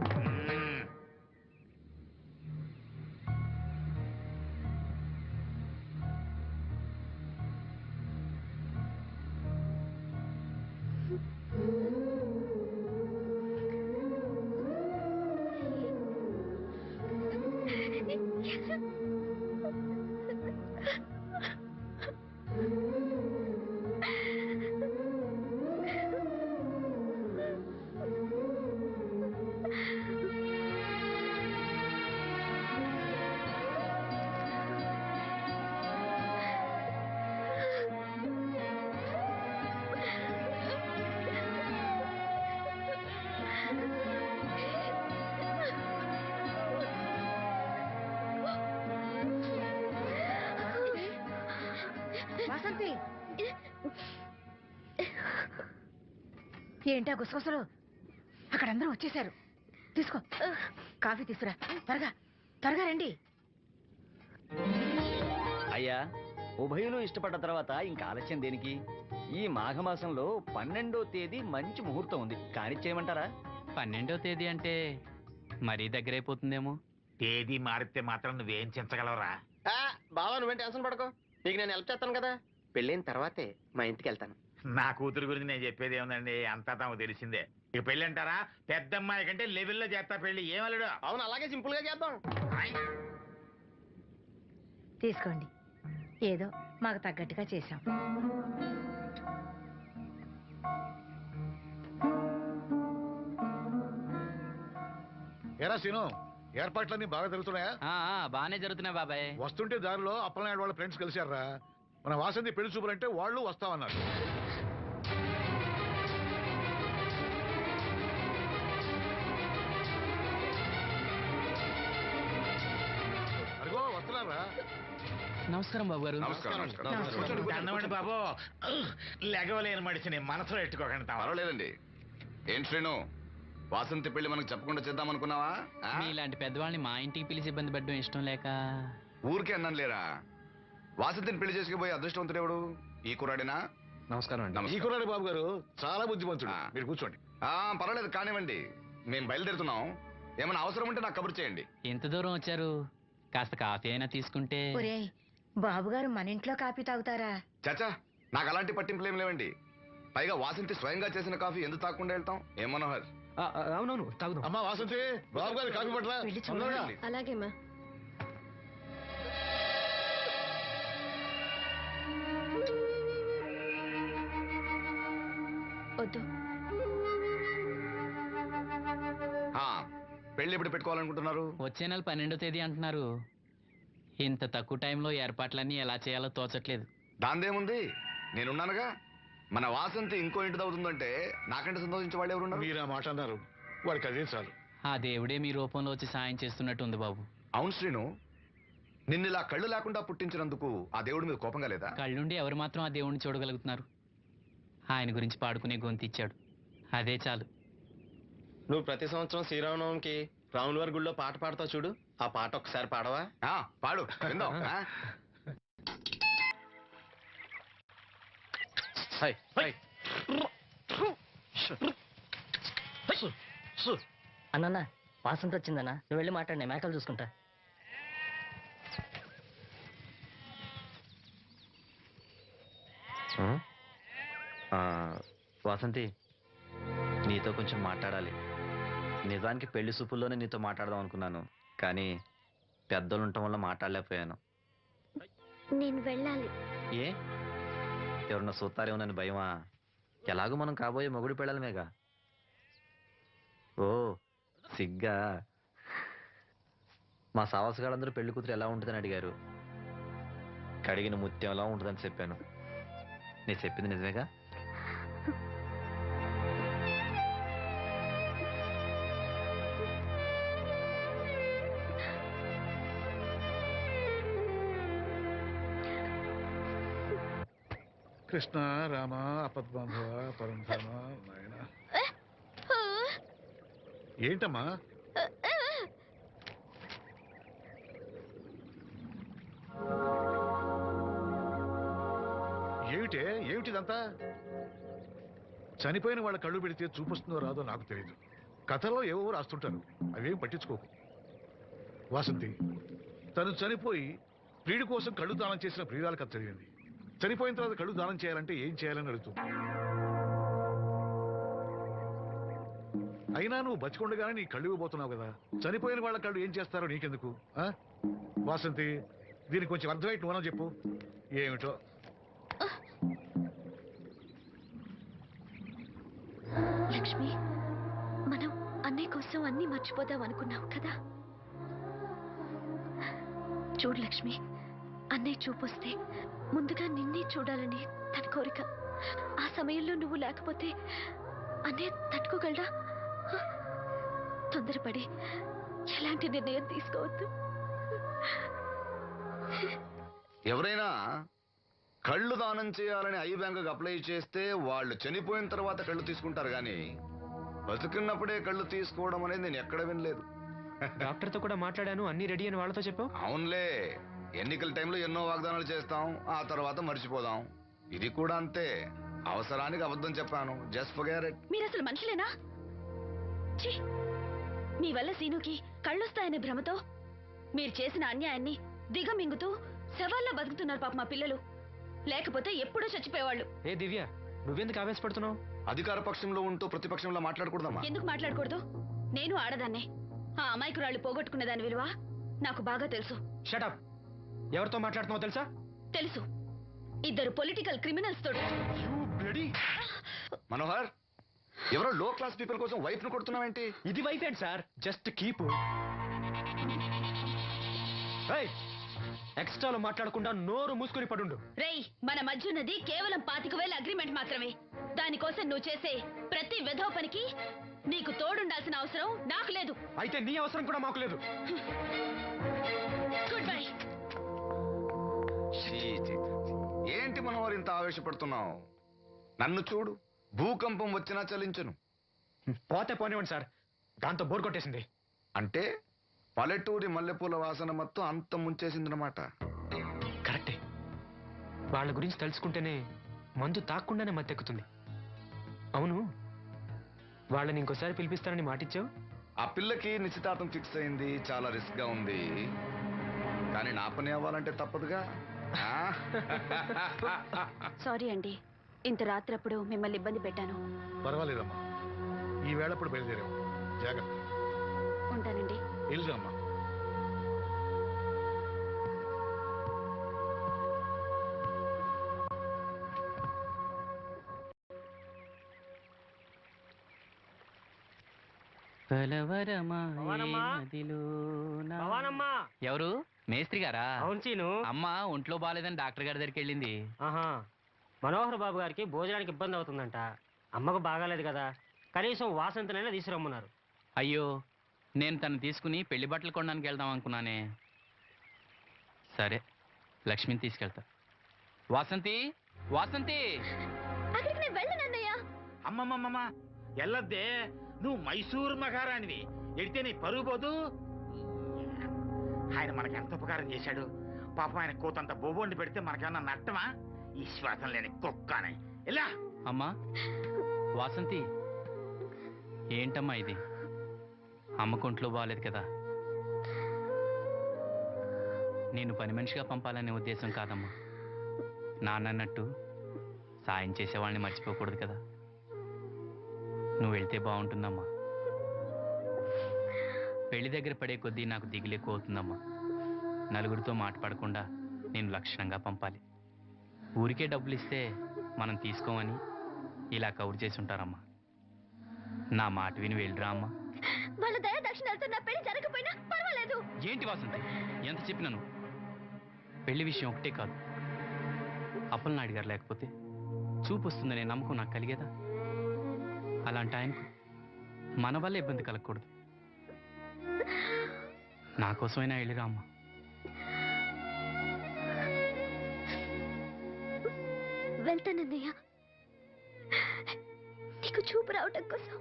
వాసంతి ఏంటా గుసగుసలు? అక్కడ అందరూ వచ్చేసారు. తీసుకో, కాఫీ తీసుకురా. త్వరగా త్వరగా రండి. అయ్యా, ఉభయులు ఇష్టపడ్డ తర్వాత ఇంకా ఆలస్యం దేనికి? ఈ మాఘమాసంలో 12వ తేదీ మంచి ముహూర్తం ఉంది. కానిచ్చేయమంటారా? 12వ తేదీ అంటే మరీ దగ్గరైపోతుందేమో. తేదీ మారితే మాత్రం నువ్వేం చించగలవురా? బావా నువ్వేం టెన్షన్ పడకు. నీకు నేను హెల్ప్ చేస్తాను కదా. పెళ్ళైన తర్వాతే మా ఇంటికి వెళ్తాను. నా కూతురు గురించి నేను చెప్పేది ఏముందండి, అంతా తమకు తెలిసిందే. ఇక పెళ్ళి అంటారా, పెద్దమ్మాయి కంటే లెవెల్లో చేస్తా పెళ్లి. ఏమలుడు? అవును, అలాగే సింపుల్ గా చేద్దాం. తీసుకోండి, ఏదో మాకు తగ్గట్టుగా చేశాం. ఎరా సీను, ఏర్పాట్లన్నీ బాగా జరుగుతున్నాయా? బాగానే జరుగుతున్నాయి బాబాయ్. వస్తుంటే దారిలో అప్పలనాయుడు వాళ్ళ ఫ్రెండ్స్ కలిశారా. మన వాసంతి పెళ్లి చూపులంటే వాళ్ళు వస్తామన్నారు. అదిగో వస్తున్నారా. నమస్కారం బాబు గారు. దండవండి బాబు. లెగవలేని మడిచిని మనసులో ఎట్టుకోకండి. పర్వాలేదండి. ఏంటి శ్రీను, వాసంతి పెళ్లి మనకు చెప్పకుండా చేద్దాం అనుకున్నావా? మీలాంటి పెద్దవాళ్ళని మా ఇంటికి పిలిచి ఇబ్బంది పెట్టడం ఇష్టం లేక ఊరికే అన్నాను లేరా. వాసంతిని పెళ్లి చేసుకుపోయి అదృష్టవంతుడు ఎవడు? ఈ కుర్రాడినా? నమస్కారం అండి. ఈ కుర్రాడి బాబు గారు చాలా బుద్ధిమంతుడు. మీరు కూర్చోండి. పర్వాలేదు, కానివ్వండి. మేము బయలుదేరుతున్నాం. ఏమైనా అవసరం ఉంటే నాకు కబురు చేయండి. ఎంత దూరం వచ్చారు? కాస్త కాఫీ అయినా తీసుకుంటే. ఒరేయ్, బాబుగారు మన ఇంట్లో కాఫీ తాగుతారా? చాచా, నాకు అలాంటి పట్టింపులు ఏం లేవండి. పైగా వాసంతి స్వయంగా చేసిన కాఫీ ఎందుకు తాకుండా వెళ్తాం? ఏం మనోహర్? అవునవును, తాగుదాం. అమ్మా వాసంతి, బాబు గారు కాఫీ పట్టరా. అలాగే మా వద్దు. పెళ్లి ఎప్పుడు పెట్టుకోవాలనుకుంటున్నారు? వచ్చే నెల 12వ తేదీ అంటున్నారు. ఇంత తక్కువ టైంలో ఏర్పాట్లన్నీ ఎలా చేయాలో తోచట్లేదు. దాందేముంది, నేనున్నానుగా. మన వాసంతి ఇంకో ఇంటిది అవుతుందంటే నాకంటే సంతోషించే వాళ్ళు ఎవరున్నారు? మీరు ఆ మాట అన్నారు, వాడికి అదే చాలు. ఆ దేవుడే మీ రూపంలో వచ్చి సాయం చేస్తున్నట్టు ఉంది బాబు. అవును శ్రీను, నిన్నిలా కళ్ళు లేకుండా పుట్టించినందుకు ఆ దేవుడి మీద కోపంగా లేదా? కళ్ళుండి ఎవరు మాత్రం ఆ దేవుడిని చూడగలుగుతున్నారు? ఆయన గురించి పాడుకునే గొంతు ఇచ్చాడు, అదే చాలు. నువ్వు ప్రతి సంవత్సరం శ్రీరామనవమికి రాముల వారి గుళ్ళో పాట పాడతావు చూడు, ఆ పాట ఒకసారి పాడవా? పాడు, విందాం. అన్న వాసంత వచ్చిందన్నా, నువ్వు వెళ్ళి మాట్లాడినా మేకలు చూసుకుంటా. వాసంతి, నీతో కొంచెం మాట్లాడాలి. నిజానికి పెళ్లి సూపుల్లోనే నీతో మాట్లాడదాం అనుకున్నాను, కానీ పెద్దలు ఉండటం వల్ల మాట్లాడలేకపోయాను. నేను వెళ్ళాలి. ఏ, ఎవరన్నా చూస్తారేమోనని భయమా? ఎలాగో మనం కాబోయే మొగుడు పెళ్ళాలమేగా. ఓ సిగ్గా? మా సావాసగాళ్ళందరూ పెళ్లి కూతురు ఎలా ఉంటుందని అడిగారు. కడిగిన ముత్యంలా ఉంటుందని చెప్పాను. నేను చెప్పింది నిజమేగా? కృష్ణ రామ అపద్బాంధవ పరంధామ నాయన. ఏంటమ్మా? ఏమిటిదంతా? చనిపోయిన వాళ్ళ కళ్ళు పెడితే చూపిస్తుందో రాదో నాకు తెలియదు. కథల్లో ఏవో రాస్తుంటారు, అవేం పట్టించుకోకు. వాసంతి తను చనిపోయి ప్రియుడి కోసం కళ్ళు దానం చేసిన ప్రియురాల కథ చదివింది. చనిపోయిన తర్వాత కళ్ళు దానం చేయాలంటే ఏం చేయాలని అడుగుతుంది. అయినా నువ్వు బతికొండగానే నీ కళ్ళు ఇవ్వబోతున్నావు కదా, చనిపోయిన వాళ్ళ కళ్ళు ఏం చేస్తారో నీకెందుకు? వాసంతి, దీనికి కొంచెం అర్థమైతే నువ్వన్నా చెప్పు. ఏమిటో లక్ష్మి, మనం అన్నయ్య కోసం అన్నీ మర్చిపోదాం అనుకున్నాం కదా. చూడు లక్ష్మి, అన్నయ్య చూపొస్తే ముందుగా నిన్నే చూడాలని తన కోరిక. ఆ సమయంలో నువ్వు లేకపోతే అన్నయ్య తట్టుకోగలడా? తొందరపడి ఎలాంటి నిర్ణయం తీసుకోవద్దు. ఎవరైనా కళ్ళు దానం చేయాలని ఐ బ్యాంకుకి అప్లై చేస్తే వాళ్ళు చనిపోయిన తర్వాత కళ్ళు తీసుకుంటారు, కానీ బతుకున్నప్పుడే కళ్ళు తీసుకోవడం అనేది నేను ఎక్కడ వినలేదు. డాక్టర్తో కూడా మాట్లాడాను, అన్ని రెడీ అని వాళ్ళతో చెప్పావు. అవునులే, ఎన్నికల టైంలో ఎన్నో వాగ్దానాలు చేస్తాం, ఆ తర్వాత మర్చిపోదాం. ఇది కూడా అంతే, అవసరానికి అబద్ధం చెప్పాను. Just forget it. మీరు అసలు మనుషులేనా? ఛీ! మీ వల్ల సీనుకి కళ్ళొస్తాయనే భ్రమతో మీరు చేసిన అన్యాయాన్ని దిగమింగుతూ శవాల్లో బతుకుతున్నారు పాప మా పిల్లలు. లేకపోతే ఎప్పుడూ చచ్చిపోయేవాళ్ళు. ఏ దివ్య, నువ్వెందుకు ఆవేశపడుతున్నావు? అధికార పక్షంలో ఉంటూ ప్రతిపక్షంలో మాట్లాడకూడదమ్మా. ఎందుకు మాట్లాడకూడదు? నేను ఆడదాన్నే. ఆ అమాయకురాళ్ళు పోగొట్టుకునే దాని విలువ నాకు బాగా తెలుసు. షటప్. ఎవరితో మాట్లాడుతున్నావు తెలుసా? తెలుసు. ఇద్దరు పొలిటికల్ క్రిమినల్స్ తోటి. మనోహర్, ఎవరో లో క్లాస్ పీపుల్ కోసం వైఫ్ ను కొడుతున్నావేంటి? ఇది వైఫ్ ఏంటి సార్? Just keep. ఎక్స్ట్రాలో మాట్లాడకుండా నోరు మూసుకొని పడుండు. రేయ్, మన మధ్య ఉన్నది కేవలం 25,000 అగ్రిమెంట్ మాత్రమే. దానికోసం నువ్వు చేసే ప్రతి వెధవ పనికి నీకు తోడుండాల్సిన అవసరం నాకు లేదు. అయితే నీ అవసరం కూడా మాకు లేదు. Good bye. ఏంటి మనోహర్ ఇంత ఆవేశపడుతున్నావు? నన్ను చూడు, భూకంపం వచ్చినా చలించను. పోతే పోనివ్వండి సార్, దాంతో బోర్ కొట్టేసింది. అంటే పల్లెటూరి మల్లెపూల వాసన మొత్తం అంత ముంచేసిందన్నమాట. కరెక్టే. వాళ్ళ గురించి తెలుసుకుంటేనే మందు తాక్కుండానే మత్తెక్కుతుంది. అవును, వాళ్ళని ఇంకోసారి పిలిపిస్తానని మాటిచ్చావు. ఆ పిల్లకి నిశ్చితార్థం ఫిక్స్ అయింది, చాలా రిస్క్ గా ఉంది. కానీ నా పని అవ్వాలంటే తప్పదుగా. సారీ అండి, ఇంత రాత్రప్పుడు మిమ్మల్ని ఇబ్బంది పెట్టాను. పర్వాలేదమ్మా, ఈ వేళప్పుడు బయలుదేరావు. జాగ్రత్త. ఉంటానండి. వెళ్దామా. ఎవరు మేస్త్రి గారా? అవును చీను. అమ్మ ఒంట్లో బాగాలేదని డాక్టర్ గారి దగ్గరికి వెళ్ళింది. మనోహర్ బాబు గారికి భోజనానికి ఇబ్బంది అవుతుందంట. అమ్మకు బాగాలేదు కదా, కనీసం వాసంతనైనా తీసుకురమ్మన్నారు. అయ్యో, నేను తను తీసుకుని పెళ్లి బట్టలు కొనడానికి వెళ్దాం అనుకున్నానే. సరే, లక్ష్మిని తీసుకెళ్తా. వాసంతి, వాసంతి! అక్కడికి నేను వెళ్ళనన్నయ్య. అమ్మమ్మమ్మ ఎల్లద్దే, నువ్వు మైసూరు మహారాణివి. ఎడితే నీ పరుగు పోదు. ఆయన మనకి ఎంత ఉపకారం చేశాడు. పాపం ఆయన కూతంత బొబ్బొండి పెడితే మనకేమన్నా నట్టమా? ఈ శ్వాసం లేని కుక్కనే. ఇలా అమ్మా వాసంతి, ఏంటమ్మా ఇది? అమ్మకొంట్లో బాగాలేదు కదా. నేను పని మనిషిగా పంపాలనే ఉద్దేశం కాదమ్మా. నాన్నన్నట్టు సాయం చేసేవాళ్ళని మర్చిపోకూడదు కదా. నువ్వు వెళ్తే బాగుంటుందమ్మా. పెళ్లి దగ్గర పడే కొద్దీ నాకు దిగులు ఎక్కువ అవుతుందమ్మా. నలుగురితో మాట్లాడకుండా నేను లక్షణంగా పంపాలి. ఊరికే డబ్బులు ఇస్తే మనం తీసుకోమని ఇలా కవర్ చేసి ఉంటారమ్మా. నా మాట విని వెళ్ళిరా అమ్మా. వాళ్ళ దయ దక్షిణాలతో నా పెళ్లి జరగకపోయినా పర్వాలేదు. ఏంటి వాసంతి, ఎంత చెప్పినాను? పెళ్లి విషయం ఒకటే కాదు, అప్పలనాయుడు గారు లేకపోతే చూపు వస్తుందనే నమ్మకం నాకు కలిగేదా? అలాంటి ఆయనకు మన వల్ల ఇబ్బంది కలగకూడదు. నా కోసమైనా వెళ్ళిరా అమ్మా. వెళ్తానన్నయ్య, నీకు చూపు రావటం కోసం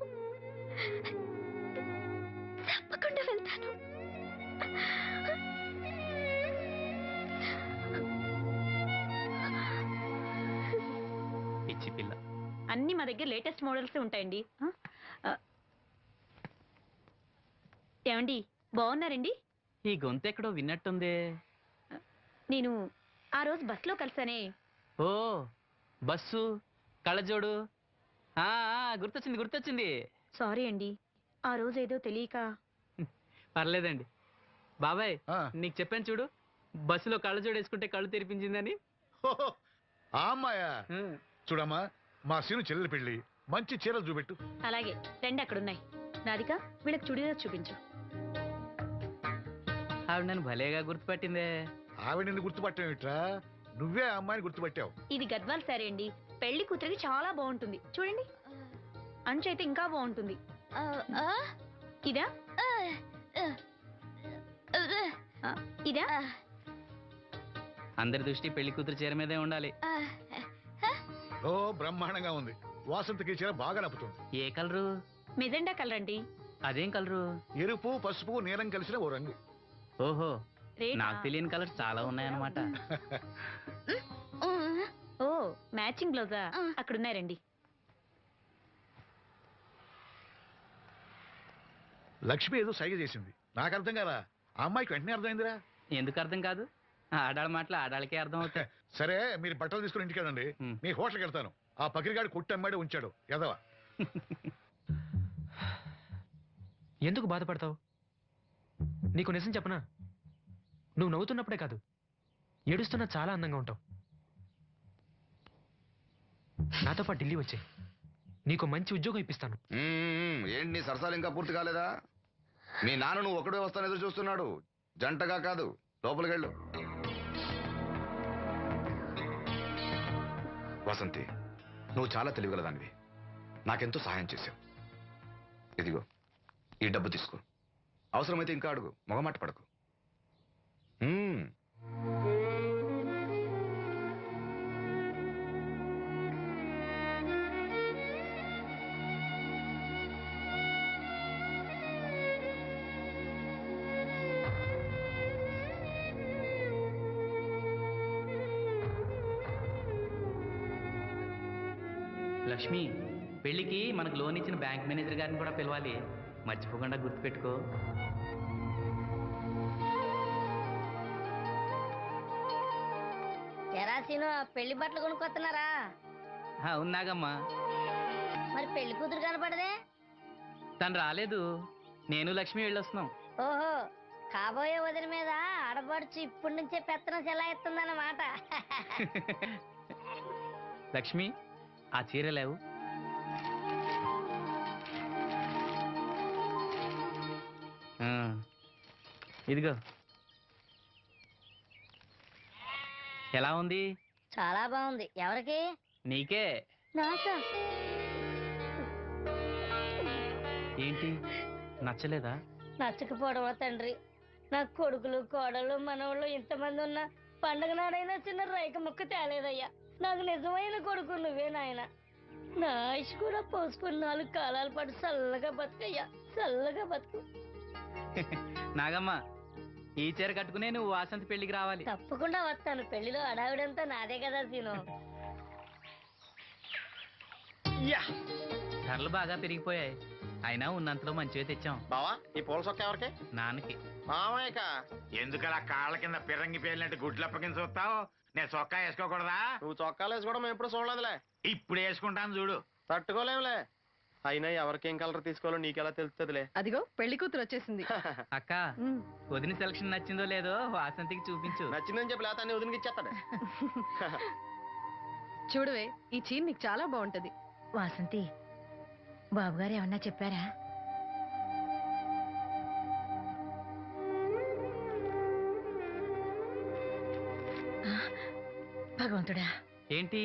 తప్పకుండా వెళ్తాను. పిచ్చి పిల్ల. అన్ని మా దగ్గర లేటెస్ట్ మోడల్స్ ఉంటాయండి. ఏమండి, బాగున్నారండి? ఈ గొంతు ఎక్కడో విన్నట్టుందే. నేను ఆ రోజు బస్సులో కలిసానే. ఓ, బస్సు, కళ్ళజోడు. గుర్తొచ్చింది గుర్తొచ్చింది. సారీ అండి, ఆ రోజు ఏదో తెలియక. పర్లేదండి బాబాయ్, నీకు చెప్పాను చూడు, బస్సులో కళ్ళజోడు వేసుకుంటే కళ్ళు తెరిపించిందని. ఆ అమ్మాయా? చూడమ్మా, మా సీను చెల్లెలి పెళ్లి, మంచి చీరలు చూపెట్టు. అలాగే, రెండు అక్కడున్నాయి. రాధిక, వీళ్ళకి చుడిదార్ చూపించు. ఆవిడ నన్ను భలేగా గుర్తుపట్టిందే. ఆవిడ నిన్ను గుర్తుపట్టావిట్రా? నువ్వే ఆ అమ్మాయిని గుర్తుపట్టావు. ఇది గద్వాల్ సారీ అండి, పెళ్లి కూతురికి చాలా బాగుంటుంది. చూడండి, అంచు అయితే ఇంకా బాగుంటుంది. ఇదా ఇదా? అందరి దృష్టి పెళ్లి కూతురు చీర మీదే ఉండాలి. ఓ, బ్రహ్మాండంగా ఉంది. వాసంతకి చీర బాగా నప్పుతుంది. ఏ కలరు? మెజెండా కలర్ అండి. అదేం కలరు? ఎరుపు, పసుపు, నీలం కలిసిన ఓ రంగు. ఓహో, నాకు తెలియని కలర్స్ చాలా ఉన్నాయన్నమాట. ఓ, మ్యాచింగ్ బ్లౌజా? అక్కడున్నాయి, రండి. లక్ష్మి ఏదో సైగ చేసింది, నాకు అర్థం కదా. ఆ అమ్మాయికి వెంటనే అర్థమైందిరా. ఎందుకు అర్థం కాదు? ఆడాళ్ళ మాటలు ఆడాళ్ళకే అర్థం అవుతాయి. సరే, మీరు బట్టలు తీసుకుని ఇంటికి వెళ్ళండి. మీ హోటల్కి వెళ్తాను. ఆ పకిరిగాడు కొట్టి అమ్మాడే ఉంచాడు ఎదవా. ఎందుకు బాధపడతావు? నీకు నిజం చెప్పనా, నువ్వు నవ్వుతున్నప్పుడే కాదు, ఏడుస్తున్నా చాలా అందంగా ఉంటావు. నాతో పాటు ఢిల్లీ వచ్చాయి, నీకు మంచి ఉద్యోగం ఇప్పిస్తాను. ఏంటి నీ సరసాలు ఇంకా పూర్తి కాలేదా? మీ నాన్న నువ్వు ఒకడే వస్తాను ఎదురు చూస్తున్నాడు, జంటగా కాదు. లోపలికి వెళ్ళు. వసంతి, నువ్వు చాలా తెలివిగలదానివి. నాకెంతో సహాయం చేశావు. ఇదిగో ఈ డబ్బు తీసుకో. అవసరమైతే ఇంకా అడుగు, మొగమాట పడకు. లక్ష్మి, పెళ్లికి మనకు లోన్ ఇచ్చిన బ్యాంక్ మేనేజర్ గారిని కూడా పిలవాలి, మర్చిపోకుండా గుర్తుపెట్టుకో. ఎరాసీను, పెళ్లి బట్టలు కొనుక్కొస్తున్నారా? ఉన్నాగమ్మా. మరి పెళ్లి కూతురు కనపడదే? తను రాలేదు, నేను లక్ష్మి వెళ్ళొస్తున్నాం. ఓహో, కాబోయే వదిన మీద ఆడబడుచు ఇప్పటి నుంచే పెత్తనం చెలాయిస్తుందన్నమాట. లక్ష్మి, ఆ చీర లేవు. ఇదిగో ఎలా ఉంది? చాలా బాగుంది. ఎవరికి? నీకే. నాకా? ఏంటి నచ్చలేదా? నచ్చకపోవడమా తండ్రి? నాకు కొడుకులు కోడలు మనవాళ్ళు ఇంతమంది ఉన్నా పండగ నాడైనా చిన్న రైక ముక్క తేలేదయ్యా. నాకు నిజమైన కొడుకు నువ్వే నాయన. నా ఆయుష్ కూడా పోసుకుని 4 కాలాల పాటు చల్లగా బతుకయ్యా, చల్లగా బతుకు. నాగమ్మ, ఈ చీర కట్టుకునే నువ్వు వాసంతి పెళ్లికి రావాలి. తప్పకుండా వస్తాను. పెళ్లిలో అడావిడంతా నాదే కదా సీను. ధరలు బాగా పెరిగిపోయాయి. అయినా ఉన్నంతలో మంచిగా తెచ్చాం. బావా, ఈ పూల సొక్క ఎవరికి? నాన్నకి. మామయ్యక ఎందుకలా కాళ్ళ కింద పిరంగి పేలినట్టు గుడ్లు అప్పకింద చూస్తావు? నేను చొక్కా వేసుకోకూడదా? నువ్వు చొక్కాలు వేసుకోవడం ఎప్పుడు చూడలేదులే. ఇప్పుడు వేసుకుంటాను చూడు. తట్టుకోలేములే. అయినా ఎవరికేం కలర్ తీసుకోవాలో నీకెలా తెలుస్తుందిలే. అదిగో పెళ్లి కూతురు వచ్చేసింది. అక్క, వదిన సెలక్షన్ నచ్చిందో లేదో వాసంతికి చూపించు. నచ్చిందని చెప్పి లేత వదినకి ఇచ్చేస్తాడు. చూడవే, ఈ చీర నీకు చాలా బాగుంటది. వాసంతి, బాబుగారు ఏమన్నా చెప్పారా? భగవంతుడా, ఏంటి?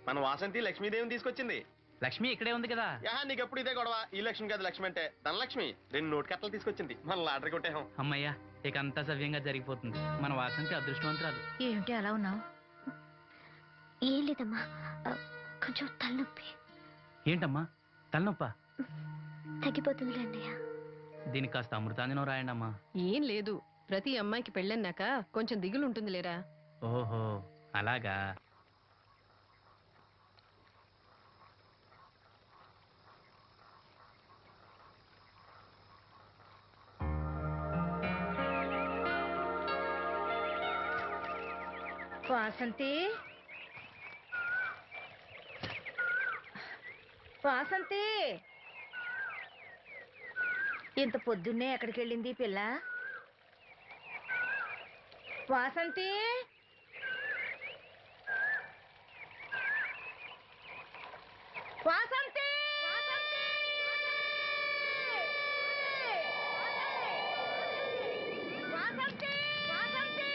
మన వాసంతి లక్ష్మీదేవిని తీసుకొచ్చింది. లక్ష్మి ఇక్కడే ఉంది కదా. నీకు ఎప్పుడు ఇదే గొడవ. ఈ లక్ష్మి కాదు, లక్ష్మి అంటే ధనలక్ష్మి. 2 నోటు కట్టలు తీసుకొచ్చింది. మన లాటరీ కొట్టేహం. అమ్మయ్యా, ఇక అంతా సవ్యంగా జరిగిపోతుంది. మన వాసంతి అదృష్టవంతురాలు. ఏమిటి అలా ఉన్నావు? ఏం లేదమ్మా, కొంచెం తలనొప్పి. ఏంటమ్మా తలనొప్పా? తగ్గిపోతుంది అన్నయ్య. దీనికి కాస్త అమృతాంజనం రాయండి అమ్మా. ఏం లేదు, ప్రతి అమ్మాయికి పెళ్ళన్నాక కొంచెం దిగులు ఉంటుంది లేరా. ఓహో అలాగా. వాసంతి, వాసంతి, ఇంత పొద్దున్నే ఎక్కడికి వెళ్ళింది పిల్ల? వాసంతి, వాసంతి, వాసంతి, వాసంతి.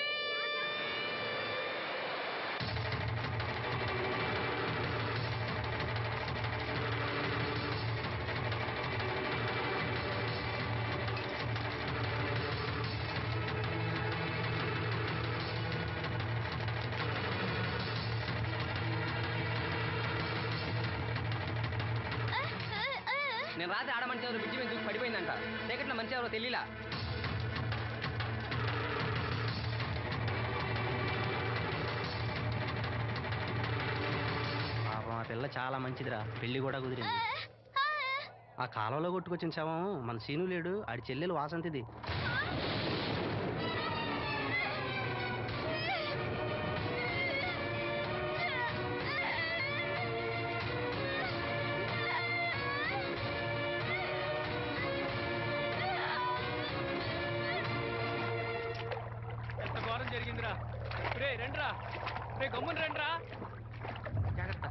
నేను రాత్రి ఆడ మంచి ఎవరు బిడ్జి మీద దూకి పడిపోయిందంట. చీకట్లో మంచి ఎవరో తెలియలా. పాపం ఆ పిల్ల చాలా మంచిదిరా, పెళ్లి కూడా కుదిరింది. ఆ కాలంలో కొట్టుకొచ్చిన శవం మన సీను లేడు, ఆడి చెల్లెలు వాసంతిది. ఎంత ఘోరం జరిగిందిరా. రే రండ్రా, రే గమ్మున రండ్రా. జాగ్రత్త.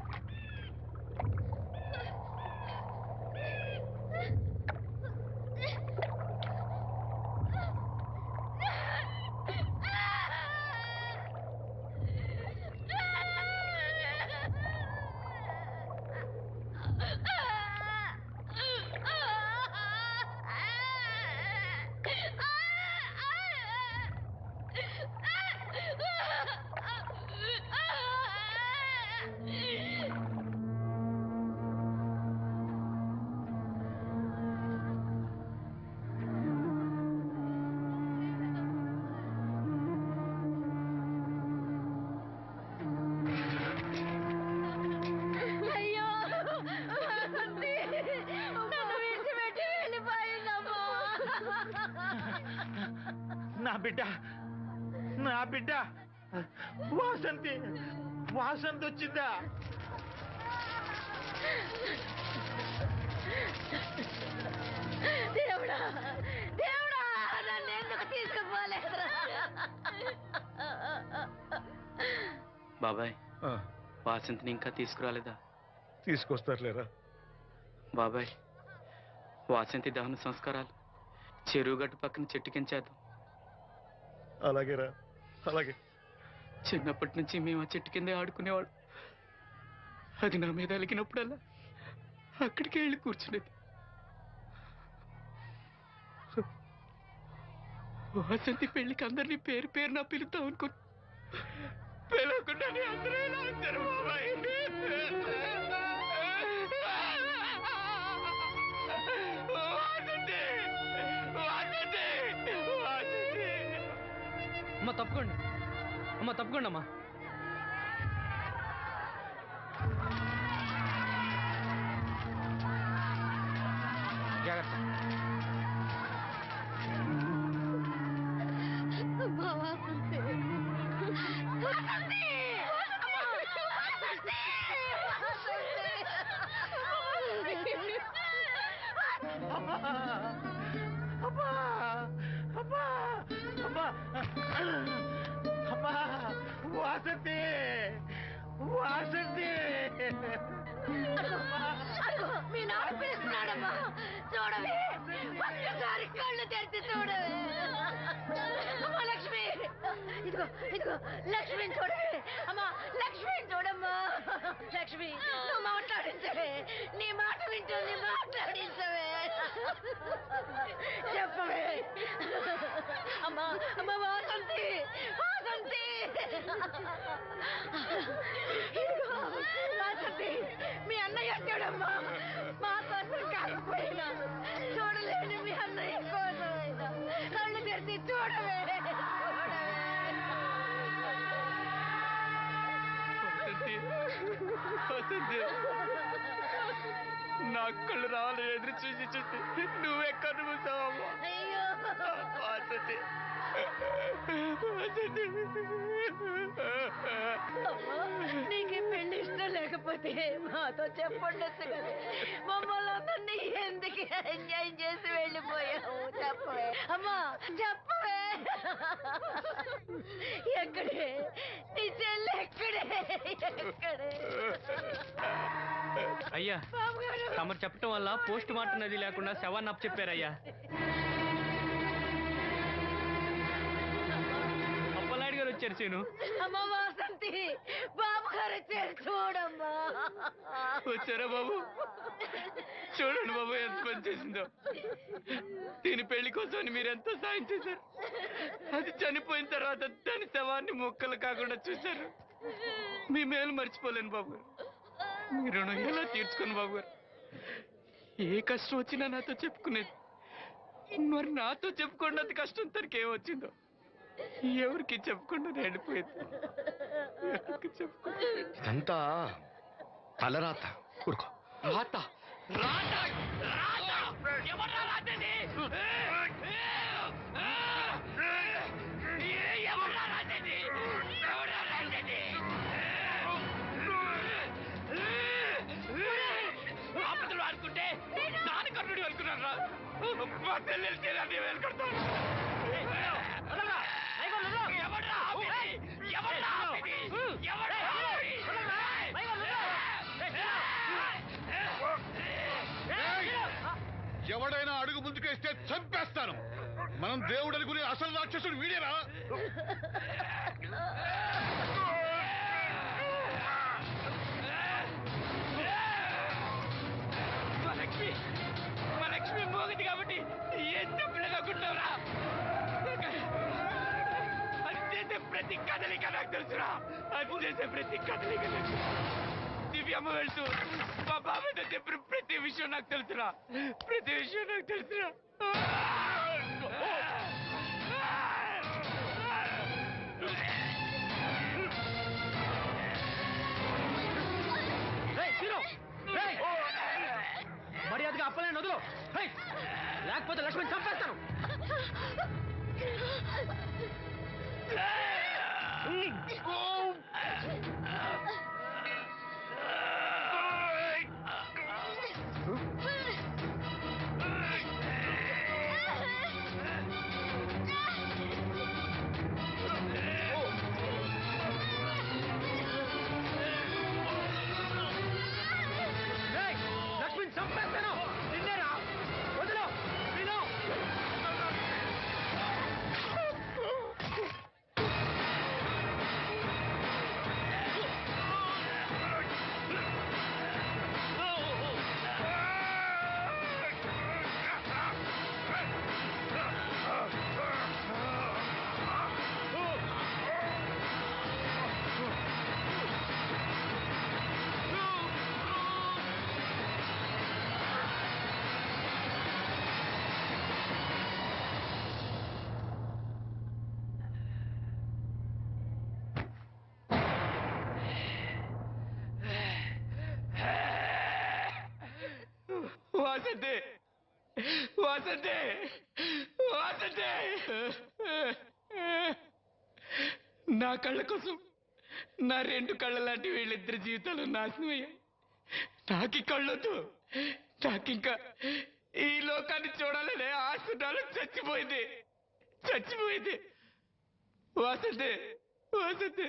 అయ్యో, వాసంతి నన్ను విడిచిపెట్టి వెళ్ళిపోయిందమ్మా. నా బిడ్డ, నా బిడ్డ వాసంతి, వాసంతి వచ్చిందా? దేవుడా, దేవుడా, నన్ను ఎందుకు తీసుకుపోలేదురా? బాబాయ్, వాసంతిని ఇంకా తీసుకురాలేదా? తీసుకొస్తారులేరా. బాబాయ్, వాసంతి దహన సంస్కారాలు చెరువు గట్టు పక్కన చెట్టు కించేద్దాం. అలాగేరా, అలాగే. చిన్నప్పటి నుంచి మేము ఆ చెట్టు కిందే ఆడుకునేవాడు. అది నా మీద అలిగినప్పుడల్లా అక్కడికే వెళ్ళి కూర్చునేది. వాసంతి పెళ్లికి అందరినీ పేరు పేరు నా పిలుద్దాం అనుకున్నా. పిలవకుండానే అందరూ ఇలా వచ్చారు బాబాయ్. అమ్మ తప్పకుండా, అమ్మ తప్పకుండా అమ్మా. జాగ్రత్త. వాసంతి, వాసంతి. మీ నాన్న పిలుస్తున్నాడమ్మా, చూడవే, ఒక్కసారి కళ్ళు తెరిచి చూడవే. అమ్మా లక్ష్మి, ఇదిగో ఇదిగో లక్ష్మిని చూడవే. అమ్మా లక్ష్మిని చూడమ్మా. లక్ష్మి, నువ్వు మాట్లాడించవే, నీ మాట వింటుంది, మాట్లాడించవే. చెప్పవే. అమ్మా అమ్మ వాసంతి, వాసంతి. ఇదిగో వాసంతి, మీ అన్నయ్య వచ్చాడమ్మా. మా కోసం కాకపోయినా చూడలేని మీ అన్నయ్య కోసమైనా కళ్ళు తెరిచి చూడవే. నా కళ్ళు రావాలని ఎదురు చూసి చూసి నువ్వెక్కడ మూసావమ్మా. వాసంతి, నీకు పెళ్లి ఇష్టం లేకపోతే మాతో చెప్పండొచ్చు కదా. మమ్మల్ని అందరినీ ఎందుకు ఎంజాయ్ చేసి వెళ్ళిపోయావు? చెప్పవే అమ్మా, చెప్పవే. ఎక్కడే నీ చెల్లి? ఎక్కడే ఎక్కడే? అయ్యా, తమరు చెప్పటం వల్ల పోస్ట్ మార్టం నది లేకుండా శవాన్ని అప్పచెప్పారయ్యా. అప్పలనాయుడు గారు వచ్చారు సీను. అమ్మ వాసంతి, బాబు గారు వచ్చారు చూడమ్మా. వచ్చారా బాబు? చూడండి బాబు ఎంత పని చేసిందో. దీని పెళ్లి కోసం మీరు ఎంతో సాయం చేశారు. అది చనిపోయిన తర్వాత దాని శవాన్ని మొక్కలు కాకుండా చూశారు. మీ మేలు మర్చిపోలేను బాబు గారు. మీ రుణం ఎలా తీర్చుకోను బాబు గారు. ఏ కష్టం వచ్చినా నాతో చెప్పుకునేది. మరి నాతో చెప్పుకున్నది కష్టం తనకి ఏమొచ్చిందో ఎవరికి చెప్పకుండా వెళ్ళిపోయింది. ఇదంతా తలరాత. ఊరుకో. రాత రాత రాత ఎవరా రాతది? ఎవరా రాతది? ఎవరా రాతది? ఆపదలు అనుకుంటే నాన్న కర్ణుడు అనుకున్నారా? మా చెల్లెలు చేయాలి వెళ్ళుకుంటాను. ఎవడైనా అడుగు ముందుకేస్తే చంపేస్తాను. మనం దేవుడు అనుకునే అసలు రాక్షసుడు వీడేరా? మా లక్ష్మి మోగది కాబట్టి ఏం తప్పులేకుంటావురా? అది చేసే ప్రతి కదలిక నాకు తెలుసురా. అది చేసే ప్రతి కదలిక దివ్యమ్మ వెళ్తూ మా బాబాయ్తో చెప్పిన ప్రతి విషయం నాకు తెలుసురా. ప్రతి విషయం నాకు తెలుసురా. మర్యాదగా అప్పలేని వదులు, లేకపోతే లక్ష్మణ్ చంపేస్తాను. లక్ష్మణ్ చంపేస్తాను. నిన్నేరా వదులు. వాసంతి వాసంతి వాసంతి నా కళ్ళ కోసం నా రెండు కళ్ళ లాంటి వీళ్ళిద్దరి జీవితాలు నాశనం అయ్యాయి. నాకి కళ్ళొద్దు, నాకింకా ఈ లోకాన్ని చూడాలనే ఆశ నాలో చచ్చిపోయింది. వాసంతి వాసంతి